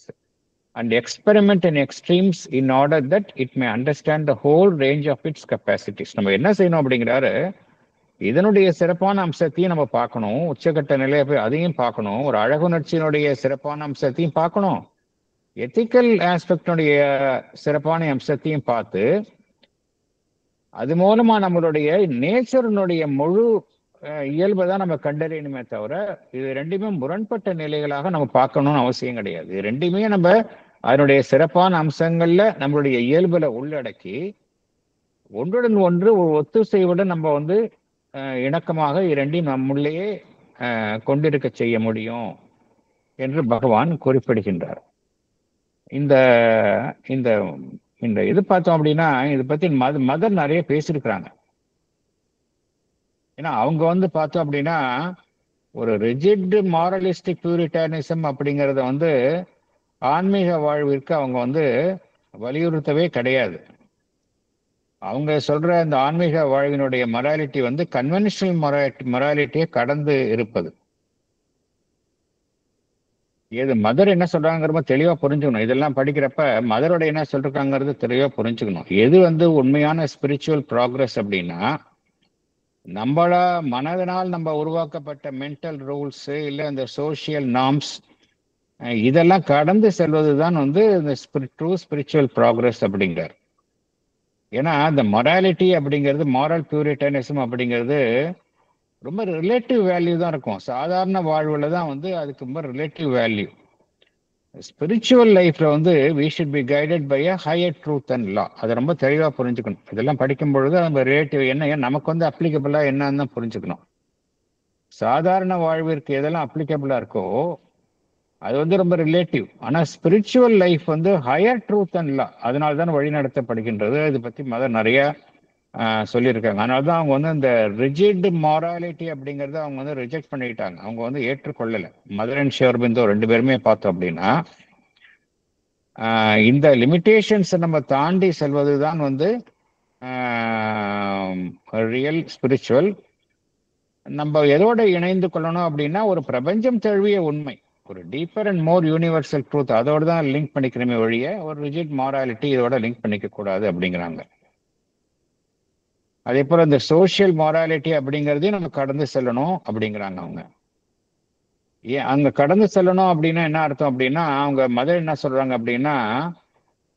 and experiment in extremes in order that it may understand the whole range of its capacities. நம்ம என்ன செய்யணும் அப்படிங்கிறாரு? இதனுடைய சிறப்பான அம்சத்தையும் நம்ம பார்க்கணும், உச்சகட்ட நிலையை போய் அதையும் பார்க்கணும், ஒரு அழகுணர்ச்சியினுடைய சிறப்பான அம்சத்தையும் பார்க்கணும், எத்திக்கல் ஆஸ்பெக்டினுடைய சிறப்பான அம்சத்தையும் பார்த்து அது மூலமா நம்மளுடைய நேச்சரினுடைய முழு இயல்பை தான் நம்ம கண்டறியணுமே தவிர இது ரெண்டுமே முரண்பட்ட நிலைகளாக நம்ம பார்க்கணும்னு அவசியம் கிடையாது. இது ரெண்டுமே நம்ம அதனுடைய சிறப்பான அம்சங்கள்ல நம்மளுடைய இயல்புல உள்ளடக்கி ஒன்றுடன் ஒன்று ஒத்துசைவுடன் நம்ம வந்து இணக்கமாக இரண்டையும் நம்முள்ளேயே கொண்டிருக்க செய்ய முடியும் என்று பகவான் குறிப்பிடுகின்றார். இந்த இந்த இந்த இது பார்த்தோம் அப்படின்னா இதை பத்தி மதர் நிறைய பேசியிருக்கிறாங்க. ஏன்னா அவங்க வந்து பார்த்தோம் அப்படின்னா ஒரு ரிஜிட் மாரலிஸ்டிக் பியூரிட்டானிசம் அப்படிங்கிறத வந்து ஆன்மீக வாழ்விற்கு அவங்க வந்து வலியுறுத்தவே கிடையாது. அவங்க சொல்ற இந்த ஆன்மீக வாழ்வினுடைய மொராலிட்டி வந்து கன்வென்ஷனல் மொராலிட்டியை கடந்து இருப்பது. இது மதர் என்ன சொல்றாங்கிறத தெளிவா புரிஞ்சுக்கணும். இதெல்லாம் படிக்கிறப்ப மதரோட என்ன சொல்றாங்கிறது தெளிவா புரிஞ்சுக்கணும். எது வந்து உண்மையான ஸ்பிரிச்சுவல் ப்ராக்ரஸ் அப்படின்னா, நம்மள மனதினால் நம்ம உருவாக்கப்பட்ட மென்டல் ரூல்ஸ் இல்லை இந்த சோசியல் நார்ம்ஸ் இதெல்லாம் கடந்து செல்வதுதான் வந்து இந்த ட்ரூ ஸ்பிரிச்சுவல் ப்ராக்ரஸ் அப்படிங்கிறார். ஏன்னா இந்த மொராலிட்டி அப்படிங்கிறது, மாரல் பியூரிட்டனிசம் அப்படிங்கிறது ரொம்ப ரிலேட்டிவ் வேல்யூ தான் இருக்கும். சாதாரண வாழ்வுல தான் வந்து அதுக்கு ரொம்ப ரிலேட்டிவ் வேல்யூ. ஸ்பிரிச்சுவல் லைஃப்ல வந்து we should be guided by a higher truth and law. அதை ரொம்ப தெளிவா புரிஞ்சுக்கணும். இதெல்லாம் படிக்கும் பொழுது நம்ம ரிலேட்டிவ் என்ன நமக்கு வந்து அப்ளிகபிளா என்னன்னு புரிஞ்சுக்கணும். சாதாரண வாழ்விற்கு எதெல்லாம் அப்ளிகபிளா இருக்கோ அது வந்து ரொம்ப ரிலேட்டிவ். ஆனா ஸ்பிரிச்சுவல் லைஃப் வந்து ஹையர் ட்ரூத் அண்ட் லா, அதனால தான் வழி நடத்தப்படுகின்றது. இதை பத்தி மதர் நிறைய சொல்லியிருக்காங்க. அதனால தான் அவங்க வந்து அந்த ரிஜிட் மாராலிட்டி அப்படிங்கறத அவங்க வந்து ரிஜெக்ட் பண்ணிட்டாங்க. அவங்க வந்து ஏற்றுக்கொள்ளலை. மதர் அண்ட் ஸ்ரீ அரபிந்தோ ரெண்டு பேருமே பார்த்தோம் அப்படின்னா இந்த லிமிட்டேஷன்ஸ் நம்ம தாண்டி செல்வது தான் வந்து ரியல் ஸ்பிரிச்சுவல். நம்ம எதோட இணைந்து கொள்ளணும் அப்படின்னா ஒரு பிரபஞ்சம் தழுவிய உண்மை, ஒரு deeper and more universal truth, அதோட தான் லிங்க் பண்ணிக்கிறமே ஒழிய ஒரு ரிஜிட் மாராலிட்டி இதோட லிங்க் பண்ணிக்க கூடாது அப்படிங்கிறாங்க. அதே போல இந்த சோசியல் மாராலிட்டி அப்படிங்கிறதையும் நம்ம கடந்து செல்லணும் அப்படிங்கிறாங்க அவங்க. ஏன் அங்க கடந்து செல்லணும் அப்படின்னா என்ன அர்த்தம் அப்படின்னா, அவங்க மதர் என்ன சொல்றாங்க அப்படின்னா,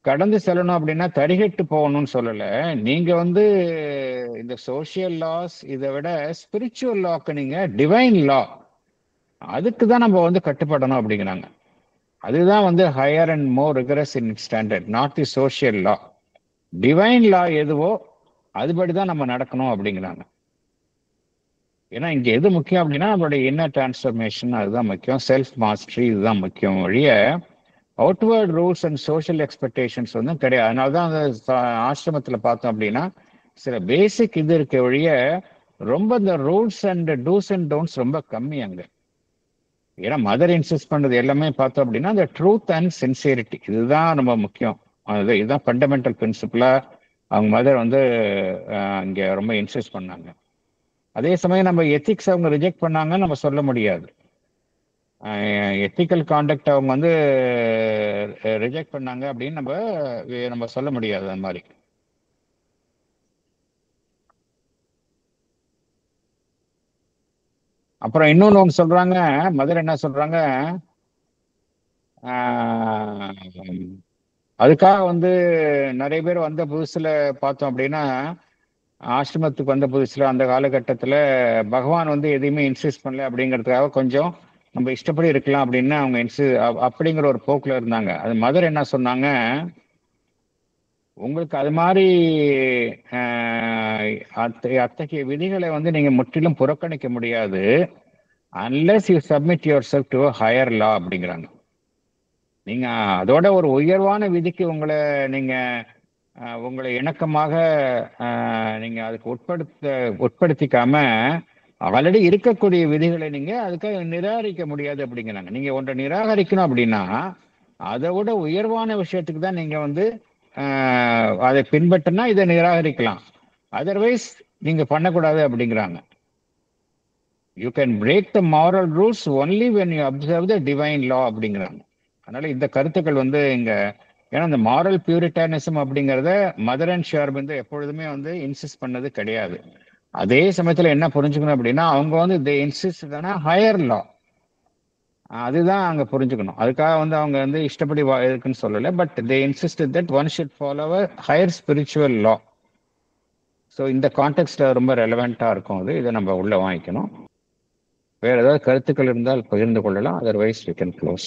கடந்து செல்லணும் அப்படின்னா தரிகட்டு போகணும்னு சொல்லல. நீங்க வந்து இந்த சோசியல் லாஸ் இதை விட ஸ்பிரிச்சுவல் லாக்கு நீங்க டிவைன் லா, அதுக்கு தான் நம்ம வந்து கட்டுப்படணும் அப்படிங்கிறாங்க. அதுதான் வந்து higher and more rigorous in standard, not the social law. Divine law எதுவோ அதுபடிதான் நம்ம நடக்கணும் அப்படிங்கிறாங்க. ஏன்னா இங்க எது முக்கியம் அப்படின்னா நம்மளுடைய இன்னர் டிரான்ஸ்ஃபர்மேஷன், அதுதான் முக்கியம். செல்ஃப் மாஸ்டரி, இதுதான் முக்கியம் ஒழிய outward rules and social expectations வந்து கிடையாது. அதனாலதான் அந்த ஆசிரமத்துல பார்த்தோம் அப்படின்னா சில பேசிக் இது இருக்க ஒழிய ரொம்ப இந்த rules and dos and don'ts ரொம்ப கம்மி அங்க. ஏன்னா மதர் இன்சிஸ்ட் பண்றது எல்லாமே பார்த்தோம் அப்படின்னா அந்த ட்ரூத் அண்ட் சின்சியரிட்டி, இதுதான் ரொம்ப முக்கியம். இதுதான் ஃபண்டமெண்டல் பிரின்சிபிளா அவங்க மதர் வந்து இங்க ரொம்ப இன்சிஸ்ட் பண்ணாங்க. அதே சமயம் நம்ம எத்திக்ஸ் அவங்க ரிஜெக்ட் பண்ணாங்கன்னு நம்ம சொல்ல முடியாது. எத்திக்கல் கான்டக்ட் அவங்க வந்து ரிஜெக்ட் பண்ணாங்க அப்படின்னு நம்ம சொல்ல முடியாது. அந்த மாதிரி அப்புறம் இன்னொன்னு ஒன்று சொல்றாங்க, மதர் என்ன சொல்றாங்க, அதுக்காக வந்து நிறைய பேர் வந்த புதுசுல பார்த்தோம் அப்படின்னா ஆசிரமத்துக்கு வந்த புதுசுல அந்த காலகட்டத்தில் பகவான் வந்து எதையுமே இன்சிஸ்ட் பண்ணல அப்படிங்கிறதுக்காக கொஞ்சம் நம்ம இஷ்டப்படி இருக்கலாம் அப்படின்னு அவங்க அப்படிங்கிற ஒரு போக்குல இருந்தாங்க. அது மதர் என்ன சொன்னாங்க, உங்களுக்கு அது மாதிரி அத்தகைய விதிகளை வந்து நீங்க முற்றிலும் புறக்கணிக்க முடியாது unless you submit yourself to higher law அப்படிங்கிறாங்க. நீங்க அதோட ஒரு உயர்வான விதிக்கு உங்களை இணக்கமாக நீங்க அதுக்கு உட்படுத்திக்காம ஆல்ரெடி இருக்கக்கூடிய விதிகளை நீங்க அதுக்காக நிராகரிக்க முடியாது அப்படிங்கிறாங்க. நீங்க ஒன்றை நிராகரிக்கணும் அப்படின்னா அதை விட உயர்வான விஷயத்துக்கு தான் நீங்க வந்து அதை பின்பற்றினா இதை நிராகரிக்கலாம், அதர்வைஸ் நீங்க பண்ணக்கூடாது அப்படிங்கிறாங்க. You can break the moral rules only when you observe the divine law அப்படிங்கிறாங்க. அதனால இந்த கருத்துக்கள் வந்து இங்க, ஏன்னா இந்த மாரல் பியூரிட்டானிசம் அப்படிங்கிறத மதர் அண்ட் ஸ்ரீ அரபிந்தோ எப்பொழுதுமே வந்து இன்சிஸ்ட் பண்ணது கிடையாது. அதே சமயத்துல என்ன புரிஞ்சுக்கணும் அப்படின்னா அவங்க வந்து தே இன்சிஸ்ட் ஹையர் லா, அதுதான் அங்க புரிஞ்சுக்கணும். அதுக்காக வந்து அவங்க வந்து இஷ்டப்படி இருக்குன்னு சொல்லலை, but they insist that one should follow higher spiritual law. So இந்த கான்டெக்ட்ல ரொம்ப ரெலவெண்டா இருக்கும். இதை நம்ம உள்ள வாங்கிக்கணும். வேற ஏதாவது கருத்துக்கள் இருந்தால் பகிர்ந்து கொள்ளலாம், அதர்வைஸ் வி கேன் க்ளோஸ்.